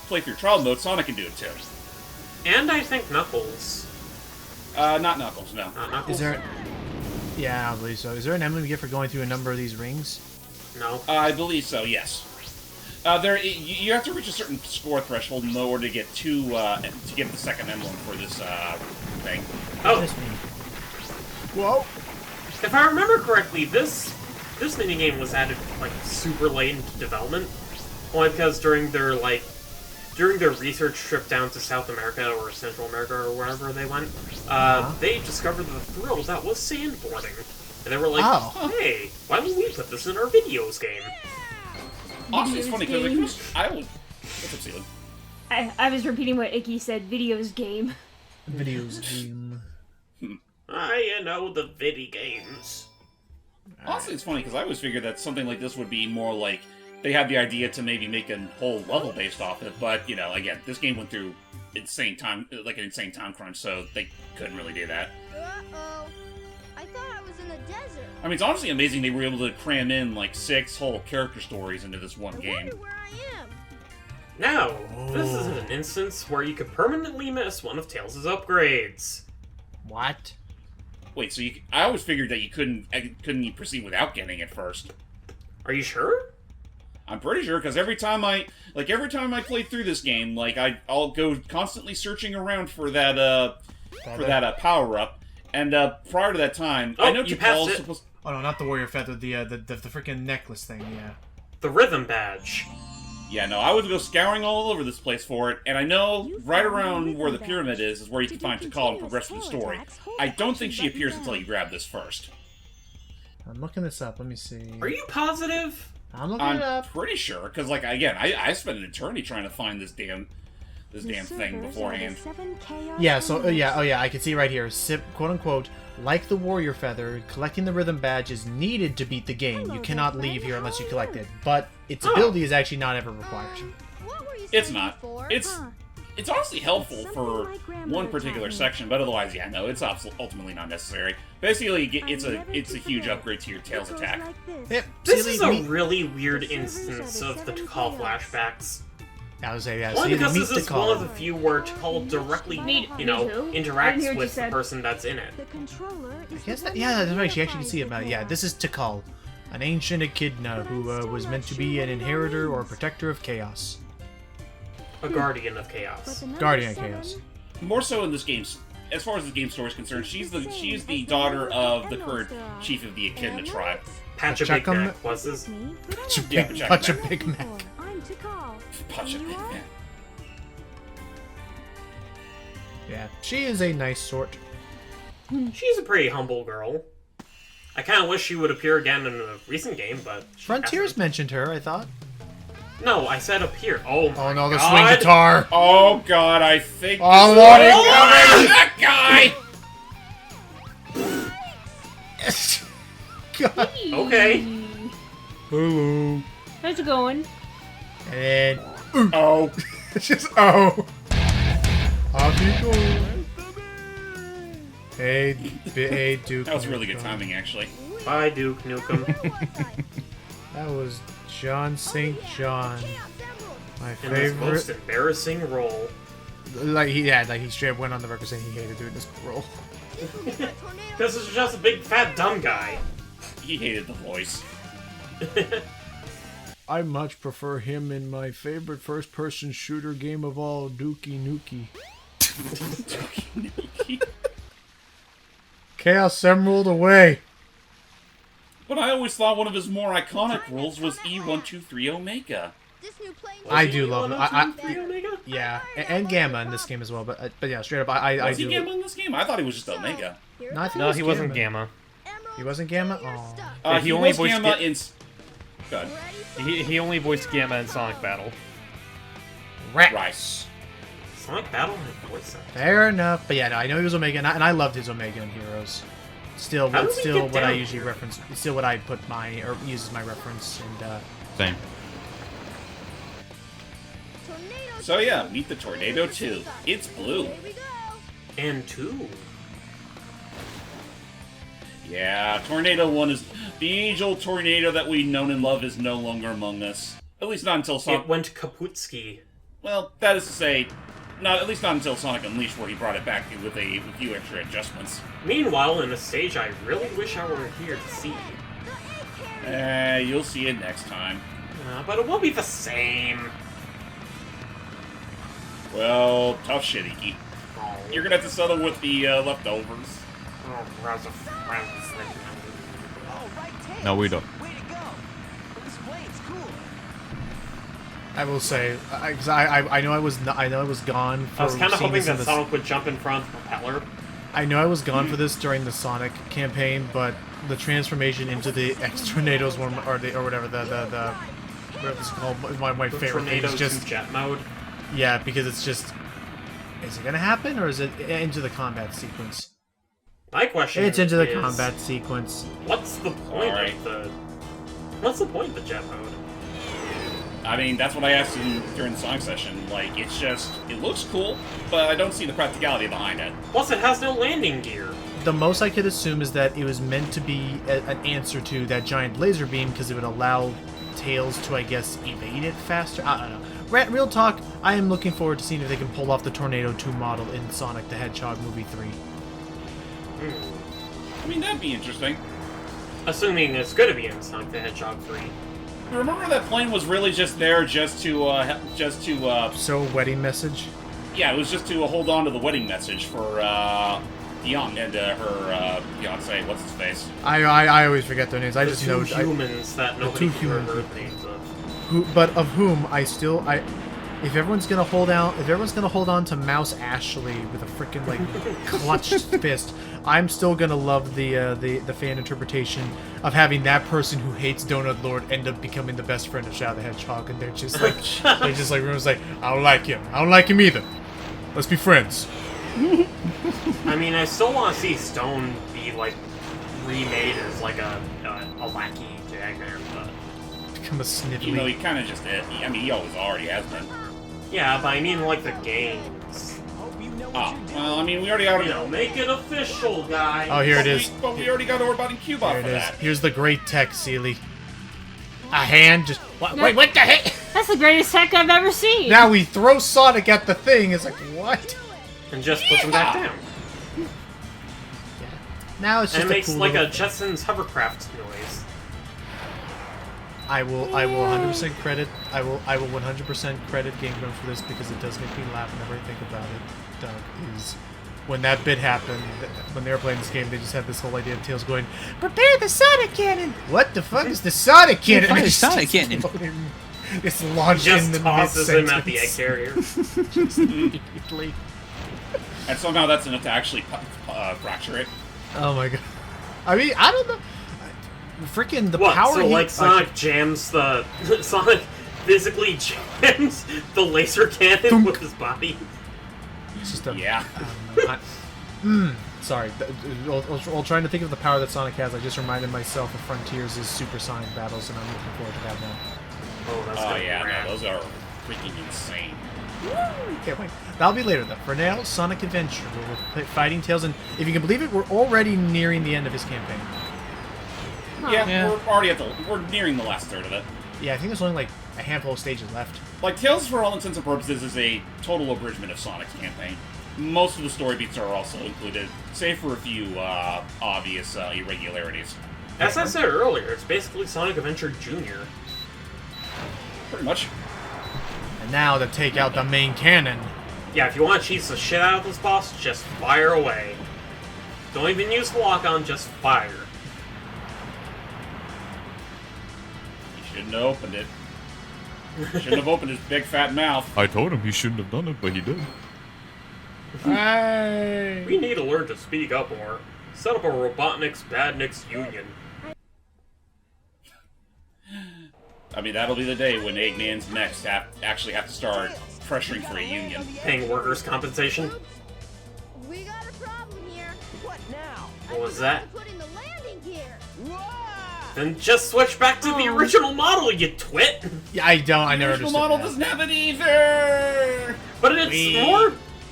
play through trial mode, Sonic can do it too. And I think Knuckles. Not Knuckles, no. Not Knuckles? Is there... Yeah, I believe so. Is there an emblem you get for going through a number of these rings? No. I believe so, yes. You have to reach a certain score threshold in order to get to get the second emblem for this thing. Oh, Whoa. if I remember correctly, this minigame was added like super late into development. Only because during their research trip down to South America or Central America or wherever they went, they discovered the thrill that was sandboarding. And they were like, hey, why don't we put this in our videos game? Honestly, it's funny because games. I would. What's up, Ceiling? I was repeating what Icky said. Videos game. Videos game. I know the viddy games. Honestly, it's funny because I always figured that something like this would be more like they had the idea to maybe make a whole level based off it, but again, this game went through an insane time crunch, so they couldn't really do that. Uh-oh. I thought I was in the desert. I mean, it's honestly amazing they were able to cram in like 6 whole character stories into this one I game. wonder where I am. Now, this is an instance where you could permanently miss one of Tails' upgrades. What? Wait, so I always figured that you couldn't proceed without getting it first. Are you sure? I'm pretty sure because every time I play through this game, like I'll go constantly searching around for that power up, and prior to that time, I know you passed it. supposed. Oh no, not the warrior feather. The freaking necklace thing. Yeah. The rhythm badge. Yeah, no, I would go scouring all over this place for it, and I know right around where the pyramid is where you can find Tikal and progress through the story. I don't think she appears until you grab this first. I'm looking this up. Let me see. Are you positive? I'm looking it I'm up. pretty sure, because like again, I spent an eternity trying to find this damn thing beforehand. Yeah. So oh yeah, I can see right here. Sip, quote unquote, like the warrior feather, collecting the rhythm badge is needed to beat the game. You cannot leave here unless you collect it. But its ability is actually not ever required. What were you It's saying not. before? It's honestly helpful for one particular section, but otherwise, yeah, no, it's ultimately not necessary. Basically, it's a huge upgrade to your Tails attack. Yep. This is a really weird instance of the Tikal flashbacks. I was saying, yeah. Only because this is Tikal. one of the few where Tikal directly, Me too. I didn't hear interacts what you with the said. person that's in it. I guess that, yeah, that's right. She actually can see it. Yeah, this is Tikal, an ancient echidna who was meant to be an inheritor or protector of chaos. A guardian of chaos. Guardian of chaos. More so in this game, as far as the game story is concerned, she's the daughter of the current chief of the Echidna tribe. Pacha Big Mac was his. Pacha Big Mac. Pacha Big Mac. Yeah, she is a nice sort. She's a pretty humble girl. I kind of wish she would appear again in a recent game, but Frontiers hasn't. mentioned her, I thought. No, I said appear. Oh my no, the God. swing guitar. Oh God, I think. Oh, what is that guy? God. Okay. Hello. How's it going? And oh, it's just off you go. Hey, Duke. That was really good timing, actually. Bye, Duke Nukem. That was John St. John, my In his most favorite. embarrassing role. Like he straight up went on the record saying he hated doing this role. This is just a big fat dumb guy. He hated the voice. I much prefer him in my favorite first-person shooter game of all, Dookie Nukie. Dookie Nukie. Chaos Emerald away. But I always thought one of his more iconic roles was E123 Omega. I do love him. Omega? Yeah, and Gamma in this game as well. But yeah, straight up, I Was he do. Gamma in this game? I thought he was just Omega. No, I think No, he wasn't Gamma. He wasn't Gamma. Oh, Yeah, he only was voiced Gamma in. Good. He only voiced Gamma in Sonic Battle. Right. Sonic Battle had voice acting. fair enough. But yeah, no, I know he was Omega, and I loved his Omega in Heroes. Still, How did it's we still get what I down usually here? reference. It's still what I put or use as my reference. And Same. So yeah, meet the Tornado 2. It's blue. And 2. Yeah, Tornado 1 is... The age-old Tornado that we've known and love is no longer among us. At least not until It Sonic... went Kaputski. Well, that is to say, at least not until Sonic Unleashed, where he brought it back with a few extra adjustments. Meanwhile, in a stage I really wish I were here to see. You'll see it next time. But it won't be the same. Well, tough shit, Iki. Oh, You're gonna have to settle with the leftovers. oh, Rosa friends. No, we don't. I will say, because I know I was gone. For I was kind of seeing hoping this in that the- Sonic would jump in front of the propeller. I know I was gone for this during the Sonic campaign, but the transformation into the X Tornadoes one, or whatever the whatever it's called, is one of my The favorite things. tornadoes Just in jet mode. yeah, because it's just, is it gonna happen or is it into the combat sequence? My question It's into the is, combat sequence. What's the point Alright. of the... What's the point of the jet mode? I mean, that's what I asked him during the Sonic session. Like, it's just... It looks cool, but I don't see the practicality behind it. Plus, it has no landing gear. The most I could assume is that it was meant to be an answer to that giant laser beam because it would allow Tails to, I guess, evade it faster. I don't know. Real talk, I am looking forward to seeing if they can pull off the Tornado 2 model in Sonic the Hedgehog Movie 3. I mean, that'd be interesting. Assuming it's going to be in Sonic the Hedgehog 3. Remember that plane was really just there just to So, wedding message? yeah, it was just to hold on to the wedding message for, Young and, her, fiancé, what's his face? I always forget their names. I The just two know humans that nobody two ever human heard people. the names of. but of whom if everyone's gonna hold on to Mouse Ashley with a freaking like clutched fist, I'm still gonna love the fan interpretation of having that person who hates Donut Lord end up becoming the best friend of Shadow the Hedgehog, and they're just like everyone's like, I don't like him either. Let's be friends. I mean, I still want to see Stone be, like, remade as, like, a lackey Jagman, but... Become a sniffly. You know, he kind of just is. I mean, he always already has been. Yeah, but I mean, like, the games. Oh, well, I mean, we already You know, make it official, guys. Oh, here it is. But we already got Orbot and Cubot Here it for is. that. Here's the great tech, Seely. A hand just... Wait, what the heck? That's the greatest tech I've ever seen. Now we throw Sonic at the thing. It's like, what? And just puts them back down. Now it's just And it makes, cool like, little... a Jetsons hovercraft noise. I will 100% credit. I will 100% credit Game Grumps for this because it does make me laugh whenever I think about it. Doug is when that bit happened, when they were playing this game, they just had this whole idea of Tails going, "Prepare the Sonic Cannon!" What the fuck is the Sonic Cannon? What the Sonic Cannon? It's launched Just in the tosses him mid-sentence. at the egg carrier. Just immediately. And somehow that's enough to actually fracture it. Oh my god. I mean, I don't know. Freaking the What? power. So like Sonic jams the Sonic physically jams the laser cannon Thunk. with his body. It's just a, Yeah. Sorry. While trying to think of the power that Sonic has, I just reminded myself of Frontiers' supersonic battles, and I'm looking forward to that now. Oh, that's Oh gonna be yeah, rad. no, those are freaking insane. Can't wait. That'll be later, though. For now, Sonic Adventure, where we're fighting Tails, and if you can believe it, we're already nearing the end of his campaign. Yeah, we're already we're nearing the last third of it. Yeah, I think there's only like a handful of stages left. Like, Tales, for all intents and purposes, is a total abridgment of Sonic's campaign. Most of the story beats are also included, save for a few obvious irregularities. As I said earlier, it's basically Sonic Adventure Jr. Pretty much. And now to take out the main cannon. Yeah, if you want to cheese the shit out of this boss, just fire away. Don't even use the lock-on, just fire. He shouldn't have opened it. Shouldn't have opened his big fat mouth. I told him he shouldn't have done it, but he did. Hey. We need to learn to speak up more. Set up a Robotnik's Badniks union. I mean, that'll be the day when Eggman's next actually have to start pressuring for a union. Paying workers' compensation? We got a problem here. What now? What was that? Putting the landing gear. Then just switch back to the original model, you twit! Yeah, I don't. I never The understood model that. doesn't have it either! But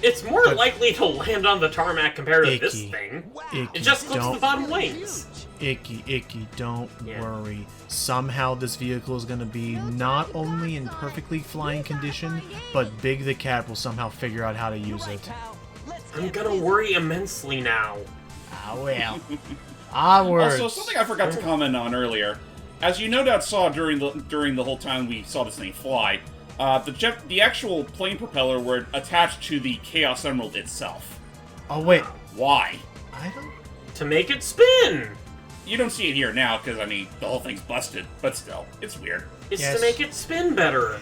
it's more likely to land on the tarmac compared to this Icky. thing. Icky, It just clips don't- the bottom lanes. Icky, don't Yeah. worry. Somehow this vehicle is going to be not only in perfectly flying condition, but Big the Cat will somehow figure out how to use it. I'm gonna worry immensely now. Ah, well. Onwards. Also, something I forgot to comment on earlier. As you no doubt saw during the whole time we saw this thing fly, the actual plane propeller were attached to the Chaos Emerald itself. Oh, wait. Why? I don't... To make it spin! You don't see it here now, because, I mean, the whole thing's busted, but still, it's weird. It's Yes. to make it spin better.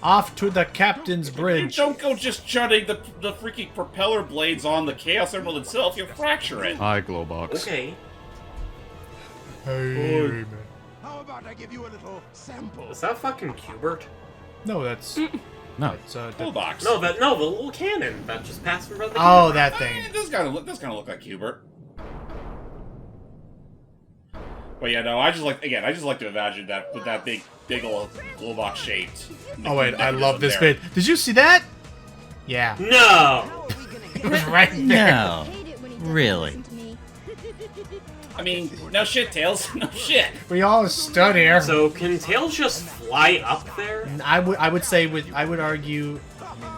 Off to the captain's bridge. Don't go just jutting the freaking propeller blades on the Chaos Emerald itself, you'll fracture it. Hi, Glowbox. Okay. Hey, man. How about I give you a little sample? Is that fucking Cubert? No, that's... No. It's, Toolbox. No, the little cannon that just passed in front of the Oh, Cubert. that thing. This kind of look like Hubert. But yeah, no, I just like to imagine that with that big old glowbox shaped. Oh, wait, I mechanism love this there. bit. Did you see that? Yeah. No! It was right there. No. Hate it when he doesn't Really? listen to me. I mean, no shit, Tails, no shit. We all stood here. So, can Tails just fly up there? I would argue. I mean,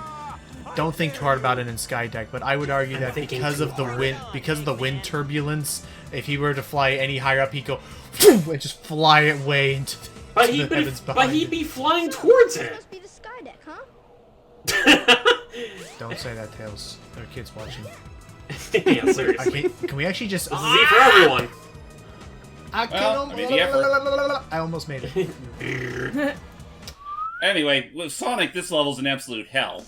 don't think too hard about it in Skydeck, but I would argue that thinking because too of the hard. wind turbulence, if he were to fly any higher up, he'd go phew, and just fly it way into the, But to he'd, the heavens behind. he'd be flying towards it! Must be the sky deck, huh? Don't say that, Tails. There are kids watching. Yeah, seriously. Can we actually just? This is E for everyone. Well, I mean, the effort. I almost made it. Anyway, with Sonic, this level's an absolute hell.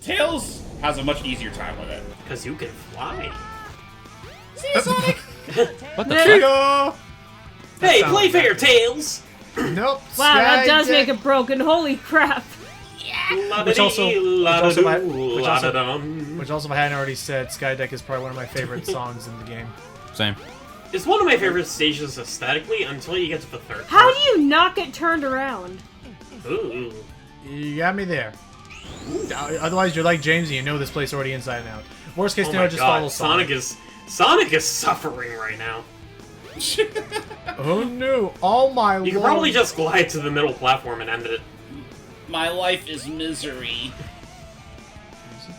Tails has a much easier time with it. Because you can fly. See, Sonic? What the There you fuck? go. Hey, sounds play fair, bad. Tails! Nope. Wow, that does Skydeck. make it broken. Holy crap. Which also, La-da-dee, which also, if I hadn't already said, Skydeck is probably one of my favorite songs in the game. Same. It's one of my favorite stages aesthetically until you get to the third How part. do you not get turned around? Ooh. You got me there. Otherwise, you're like James and you know this place already inside and out. Worst case Oh scenario, my just god, follow Sonic is suffering right now. Oh no! Oh my You could lord! probably just glide to the middle platform and end it. My life is misery.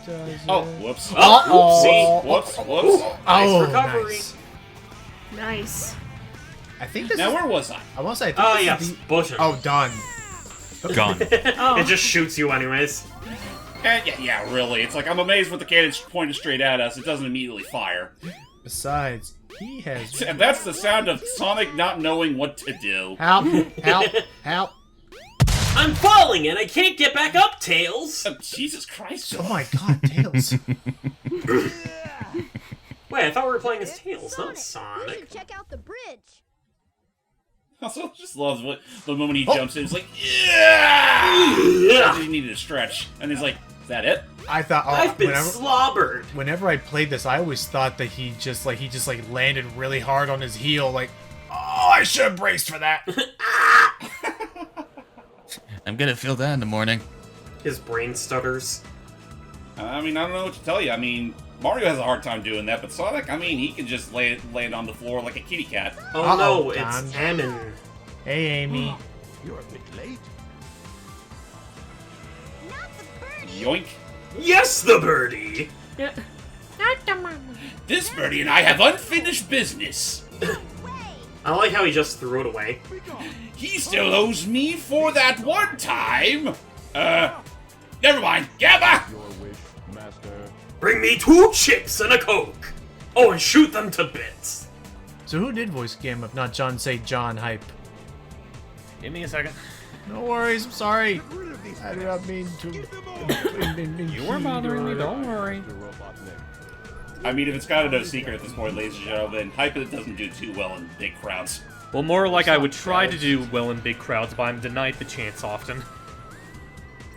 Does Oh, it? whoops. Oh, Whoops, whoops. Nice Oh, recovery. nice. Nice. I think this. Now, is, where was I? I want to say. I think Oh, this yes, is the, Bushing. oh, done. Gone. Oh. It just shoots you anyways. Yeah, really. It's like, I'm amazed when the cannon's pointed straight at us, it doesn't immediately fire. Besides, he has... And that's the sound of Sonic not knowing what to do. Help! Help! Help! I'm falling and I can't get back up, Tails! Jesus Christ. Oh my god, Tails. Wait, I thought we were playing as Tails, not We Sonic. should check out the bridge. Also, just loves what the moment he jumps in, it's like, yeah! He needed a stretch. And he's like, is that it? I thought... Oh, I've been slobbered! Whenever I played this, I always thought that he just landed really hard on his heel, like, oh, I should have braced for that. I'm gonna feel that in the morning. His brain stutters. I mean, I don't know what to tell you. I mean, Mario has a hard time doing that, but Sonic, I mean, he can just land on the floor like a kitty cat. Oh Uh-oh, no, Don. it's Ammon. Hey, Amy. You're a bit late. Not the birdie. Yoink. Yes, the birdie! Yeah. This birdie and I have unfinished business. I like how he just threw it away. He still owes me for that one time. Never mind. Gabba! Your wish, master. Bring me 2 chips and a Coke! Oh, and shoot them to bits! So who did voice Gamma if not John Say John Hype? Give me a second. No worries, I'm sorry. I did not mean to... You were bothering me, don't worry. I mean, if it's kind of no secret at this point, ladies and gentlemen, Hyphen doesn't do too well in big crowds. Well, more like I would try to do well in big crowds, but I'm denied the chance often.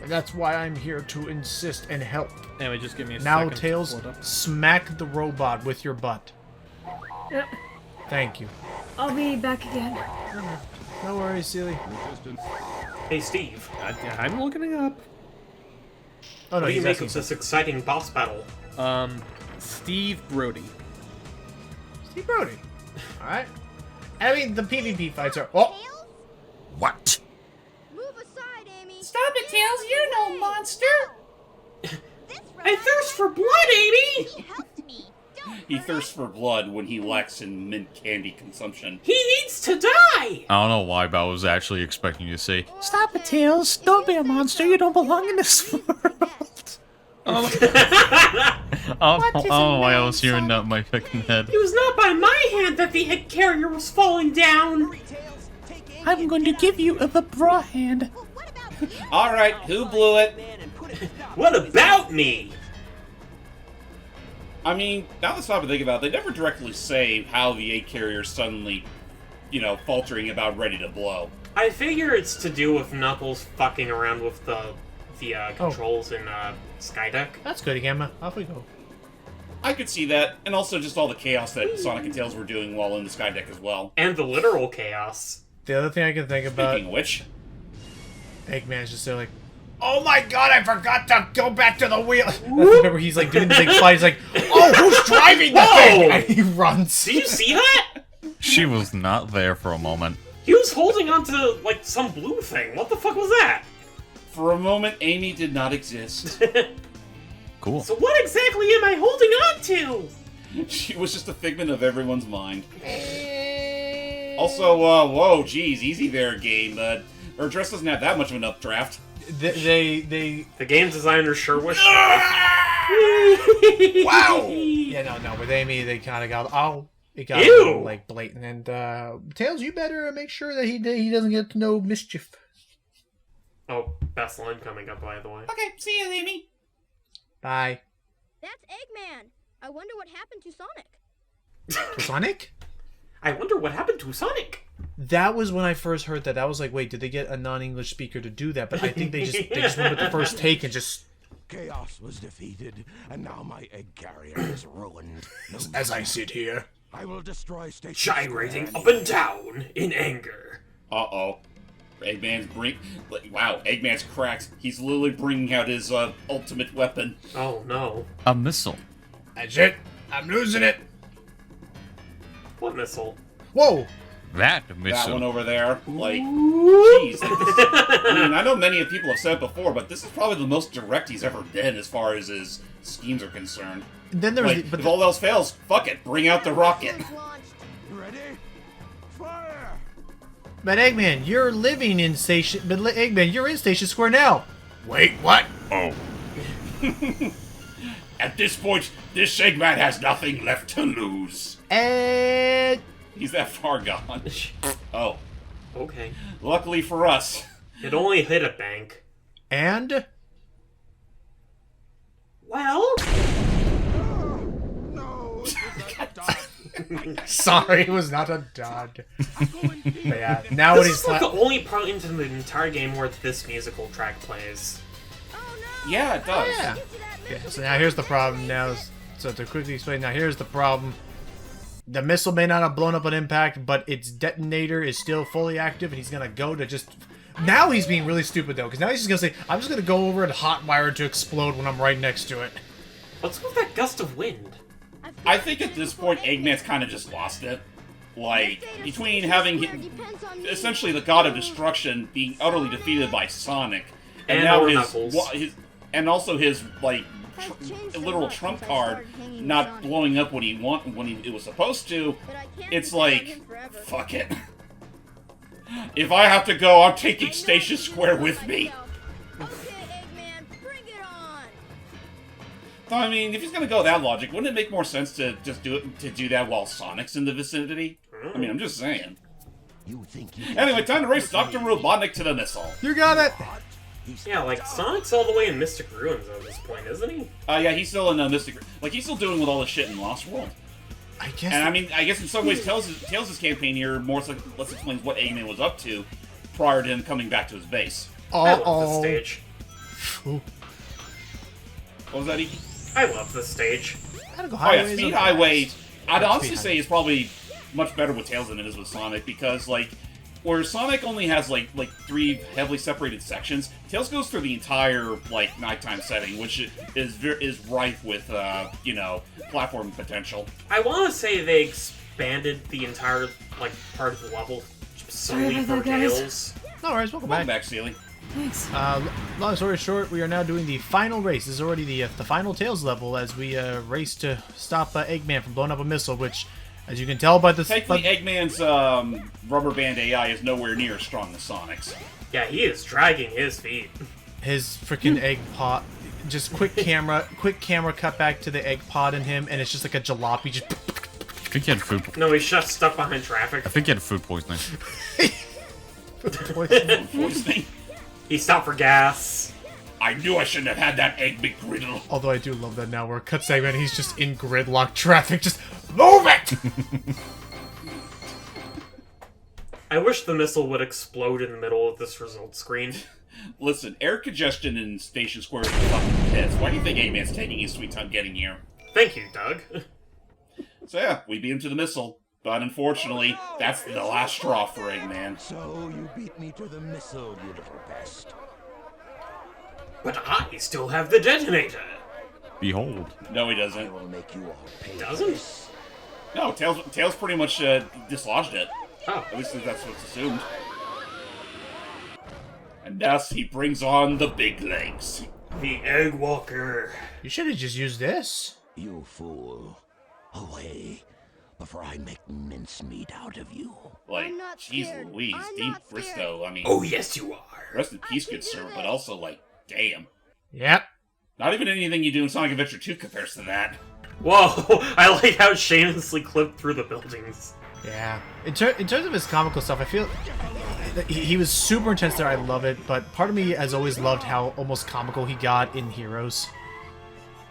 And that's why I'm here to insist and help. Anyway, just give me a Now, second. to Tails, pull it up. smack the robot with your butt. Yeah. Thank you. I'll be back again. No worries, silly. Hey, Steve. I'm looking it up. Oh, no, What do you he's make asking of this exciting boss battle? Steve Brody. Steve Brody. Alright. I mean, the PvP fights are... Oh! What? Move aside, Amy. Stop it, Tails! You're no monster! I thirst for blood, Amy! He helped me. He thirsts for blood when he lacks in mint candy consumption. He needs to die! I don't know why, but I was actually expecting you to say, "Stop it, Tails! Don't be a monster. You don't belong in this world." I don't know why I was hearing that in my fucking head. It was not by my hand that the head carrier was falling down! I'm going to give you the bra hand. Alright, who blew it? What about me? I mean, now that I'm thinking about it, they never directly say how the 8 carrier's suddenly, faltering about ready to blow. I figure it's to do with Knuckles fucking around with the controls in Skydeck. That's good, Gamma. Off we go. I could see that, and also just all the chaos that Sonic and Tails were doing while in the Skydeck as well. And the literal chaos. The other thing I can think about... Speaking of which... Eggman's just there like, oh my god, I forgot to go back to the wheel. Remember, he's like doing this big fight. He's like, oh, who's driving the thing? And he runs. Did you see that? She was not there for a moment. He was holding onto, like, some blue thing. What the fuck was that? For a moment, Amy did not exist. Cool. So what exactly am I holding on to? She was just a figment of everyone's mind. Also, whoa, geez, easy there, game. Our dress doesn't have that much of an updraft. The game designer sure wished. Wow! Yeah, no, with Amy, they kind of got, it got Ew! a little, like, blatant. And, Tails, you better make sure that he doesn't get no mischief. Oh, best line coming up, by the way. Okay, see you, Amy. Bye. That's Eggman. I wonder what happened to Sonic. To Sonic? I wonder what happened to Sonic. That was when I first heard that. I was like, wait, did they get a non-English speaker to do that? But I think they just went with the first take and just... Chaos was defeated, and now my egg carrier is ruined. As I sit here. I will destroy Station Gyrating Square. up and down in anger. Uh-oh. Eggman's cracked. He's literally bringing out his, ultimate weapon. Oh, no. A missile. That's it. I'm losing it. What missile? Whoa. That That missile. one over there. Like, jeez. I mean, I know many people have said it before, but this is probably the most direct he's ever been as far as his schemes are concerned. Then there was... Like, if all else fails, fuck it, bring out the rocket. Ready? Fire! But Eggman, you're living in Station... But Eggman, you're in Station Square now. Wait, what? Oh. At this point, this Eggman has nothing left to lose. And He's that far gone. Oh. Okay. Luckily for us. It only hit a bank. And Well... sorry, it was not a dud. But yeah, now what This he's is like the only part into the entire game where this musical track plays. Yeah, it does. yeah. So now here's the problem. So to quickly explain, now here's the problem. The missile may not have blown up on impact, but its detonator is still fully active, and he's gonna go to just. Now he's being really stupid though, because now he's just gonna say, "I'm just gonna go over and hotwire it to explode when I'm right next to it." What's with that gust of wind? I think at this point, Eggman's kind of just lost it. Like, between having essentially the God of Destruction being utterly defeated by Sonic, and now his and also his like literal trump card not blowing up when it was supposed to, it's like, fuck it. If I have to go, I'm taking Station Square with me. I mean, if he's gonna go that logic, wouldn't it make more sense to just do that while Sonic's in the vicinity? I mean, I'm just saying. Anyway, time to race Dr. Robotnik to the missile. You got it. Yeah, like, Sonic's all the way in Mystic Ruins at this point, isn't he? Yeah, he's still in Mystic. Like, he's still doing with all the shit in Lost World. I guess. And I mean, I guess in some ways, Tails' campaign here more so let's explain what Eggman was up to prior to him coming back to his base. I love this stage. Ooh. What was that, Iki? I love this stage. Speed Highway, I'd honestly say is probably much better with Tails than it is with Sonic, because, like, where Sonic only has, like 3 heavily separated sections, Tails goes through the entire, like, nighttime setting, which is rife with, you know, platform potential. I want to say they expanded the entire, like, part of the level solely for Tails. No worries, welcome back. Sealy. Thanks. Long story short, we are now doing the final race. This is already the final Tails level as we race to stop Eggman from blowing up a missile, which, as you can tell by the... Thankfully, Eggman's rubber band AI is nowhere near as strong as Sonic's. Yeah, he is dragging his feet. His freaking egg pod. Just quick camera cut back to the egg pod in him, and it's just like a jalopy. Just... I think he had food. No, he's just stuck behind traffic. I think he had food poisoning. Poisoning? He stopped for gas. I knew I shouldn't have had that egg McGriddle. Although I do love that now where it cuts Eggman, he's just in gridlock traffic, just move it! I wish the missile would explode in the middle of this result screen. Listen, air congestion in Station Square is fucking pits. Why do you think Eggman's taking his sweet time getting here? Thank you, Doug. So yeah, we beat him to the missile. But unfortunately, that's the last straw for Eggman. So you beat me to the missile, you little pest. But I still have the detonator. Behold. No, he doesn't. I will make you all pay. Doesn't? No, Tails pretty much dislodged it. Oh. At least that's what's assumed. And thus he brings on the big legs. The Egg Walker. You should have just used this. You fool. Away. Before I make mincemeat out of you. Like, jeez Louise, Dean Bristow, I mean... Oh, yes you are. Rest in peace, good sir, but also, like, damn. Yep. Not even anything you do in Sonic Adventure 2 compares to that. Whoa, I like how it shamelessly clipped through the buildings. Yeah. In terms of his comical stuff, I feel... He was super intense there, I love it, but part of me has always loved how almost comical he got in Heroes.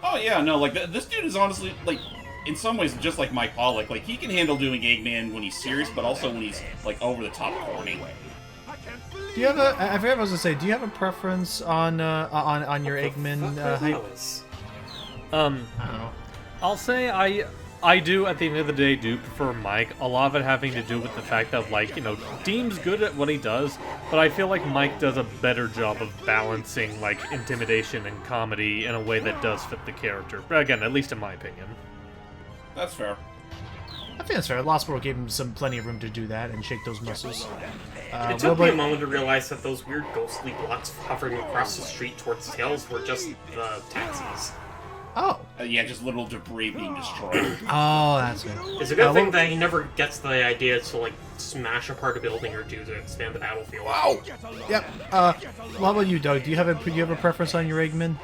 Oh yeah, no, like, this dude is honestly, like... In some ways, just like Mike Pollock, like, he can handle doing Eggman when he's serious, but also when he's, like, over-the-top corny. Do you have a... I forgot what I was gonna say. Do you have a preference on your Eggman hype? I don't know. I'll say I do, at the end of the day, do prefer Mike. A lot of it having to do with the fact that, like, you know, Deem's good at what he does, but I feel like Mike does a better job of balancing, like, intimidation and comedy in a way that does fit the character. But again, at least in my opinion. That's fair. I think that's fair. Lost World gave him plenty of room to do that and shake those muscles. It took me a moment to realize that those weird ghostly blocks hovering across the street towards Tails were just the taxis. Oh. Yeah, just little debris being destroyed. Oh, that's good. It's a good thing that he never gets the idea to, like, smash apart a building or two to expand the battlefield. Wow! Yep. What about you, Doug? Do you have a preference on your Eggman?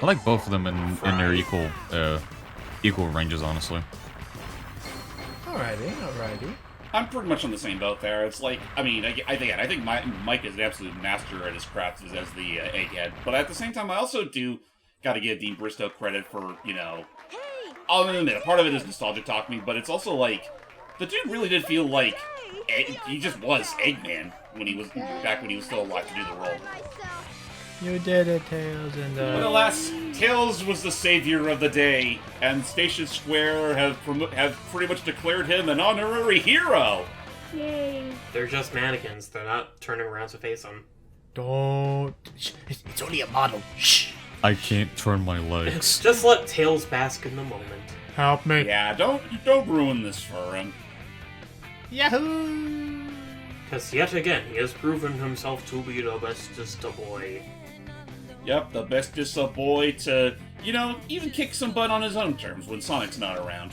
I like both of them in their equal ranges, honestly. Alrighty. I'm pretty much on the same boat there. It's like, I mean, I think Mike is an absolute master at his crafts as the egghead. But at the same time, I also do got to give Dean Bristow credit for, you know, I'll admit, part of it is nostalgia talking, but it's also like, the dude really did feel like he just was Eggman when he was back when he was still alive to do the role. You did it, Tails, and But alas, Tails was the savior of the day, and Station Square have pretty much declared him an honorary hero. Yay. They're just mannequins. They're not turning around to face them. don't. It's only a model. Shh. I can't turn my legs. Just let Tails bask in the moment. Help me. Yeah, don't ruin this for him. Yahoo! Because yet again, he has proven himself to be the bestest boy. Yep, the bestest of boy to, you know, even kick some butt on his own terms when Sonic's not around.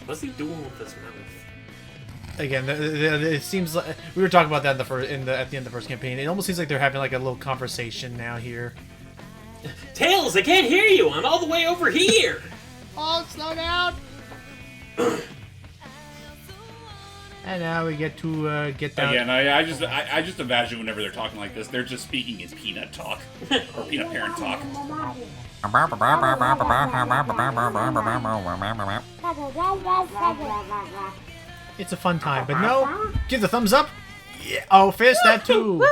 What's he doing with his mouth? Again, it seems like we were talking about that at the end of the first campaign. It almost seems like they're having like a little conversation now here. Tails, I can't hear you. I'm all the way over here. Oh, slow down! And now we get to get down. Again, I just imagine whenever they're talking like this, they're just speaking in peanut talk or peanut parent talk. It's a fun time, but no, give the thumbs up. Yeah. Oh, fist that too.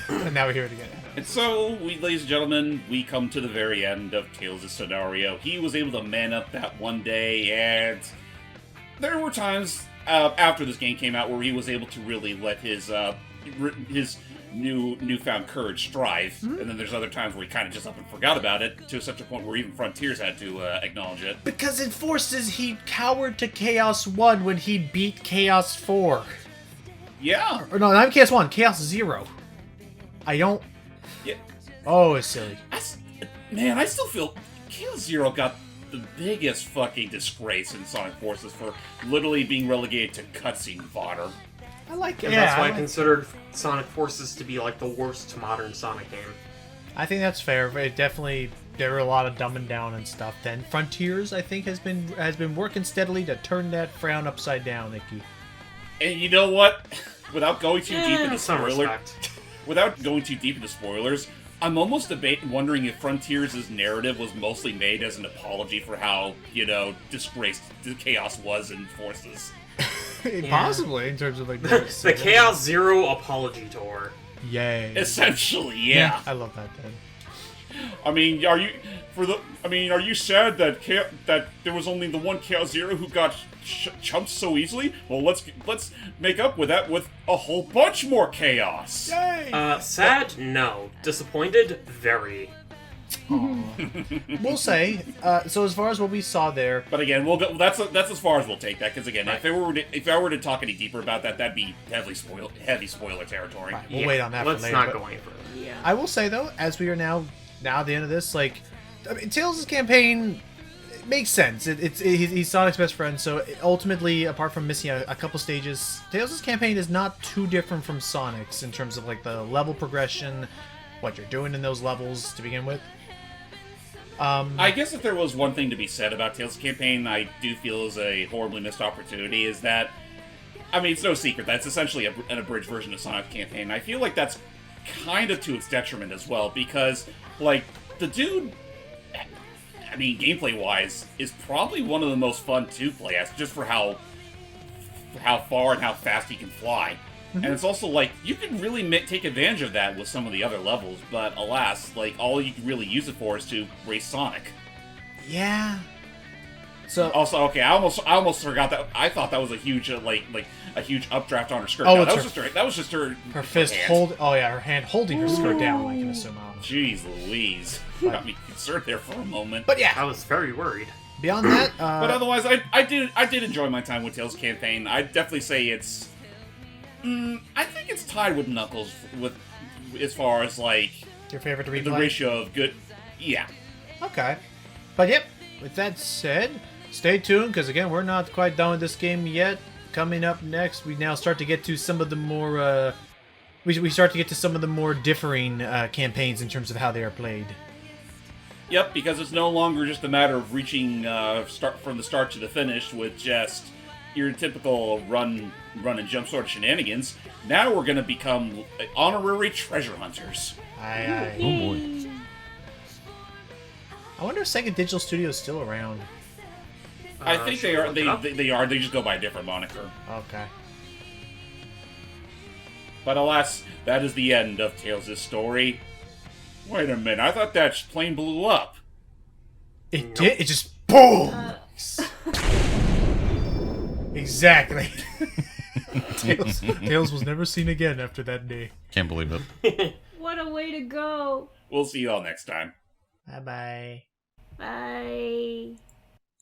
And now we hear it again. And so, ladies and gentlemen, we come to the very end of Tails' scenario. He was able to man up that one day, and there were times after this game came out where he was able to really let his newfound courage strive. And then there's other times where he kind of just up and forgot about it, to such a point where even Frontiers had to acknowledge it. Because in Forces, he cowered to Chaos 1 when he beat Chaos 4. Yeah. Or no, not Chaos 1, Chaos 0. I don't... Yeah. Oh, it's silly. Man, I still feel Chaos Zero got the biggest fucking disgrace in Sonic Forces for literally being relegated to cutscene fodder. I like it. And that's why I considered Sonic Forces to be like the worst modern Sonic game. I think that's fair. It definitely, there were a lot of dumbing down and stuff. Then Frontiers, I think, has been working steadily to turn that frown upside down, Nikki. And you know what? Without going too deep into some spoilers, I'm almost wondering if Frontiers' narrative was mostly made as an apology for how, you know, disgraced the Chaos was in Forces. Possibly, in terms of like the Chaos Zero apology tour. Yay! Essentially, yeah. I love that. Then. I mean, are you sad that there was only the one Chaos Zero who got chumped so easily? Well, let's make up with that with a whole bunch more chaos. Yay! Sad? No. Disappointed? Very. We'll say. So as far as what we saw there, but again, we'll go. That's as far as we'll take that. Because again, if I were to talk any deeper about that, that'd be heavy spoiler territory. Right, we'll wait on that. Let's for later, not go any further. Yeah. I will say though, as we are now at the end of this, like, I mean, Tails' campaign makes sense. He's Sonic's best friend, so ultimately, apart from missing a couple stages, Tails' campaign is not too different from Sonic's in terms of like the level progression, what you're doing in those levels to begin with. I guess if there was one thing to be said about Tails' campaign, I do feel is a horribly missed opportunity, is that, I mean, it's no secret, that's essentially an abridged version of Sonic's campaign. I feel like that's kind of to its detriment as well, because, like, the dude, I mean, gameplay-wise, is probably one of the most fun to play as, just for how far and how fast he can fly. And it's also like, you can really take advantage of that with some of the other levels, but alas, like, all you can really use it for is to race Sonic. Yeah. So also, okay, I almost forgot that. I thought that was a huge a huge updraft on her skirt. Oh, no, that was just her fist hand. her hand holding her skirt down, I can assume. Jeez Louise. Got me concerned there for a moment. But yeah. I was very worried. Beyond that, but otherwise, I did enjoy my time with Tails' campaign. I'd definitely say it's... I think it's tied with Knuckles with as far as, like... Your favorite to replay? The ratio of good... Yeah. Okay. But yep, with that said, stay tuned, because again, we're not quite done with this game yet. Coming up next, we now start to get to some of the more we start to get to some of the more differing campaigns in terms of how they are played. Yep, because it's no longer just a matter of reaching start from the start to the finish with just your typical run and jump sort of shenanigans. Now we're going to become honorary treasure hunters. Aye. Oh boy. I wonder if Sega Digital Studio is still around. I think they are. They are. They just go by a different moniker. Okay. But alas, that is the end of Tails' story. Wait a minute, I thought that plane blew up. It did. It just boom. Exactly. Tails was never seen again after that day. Can't believe it. What a way to go. We'll see you all next time. Bye-bye. Bye.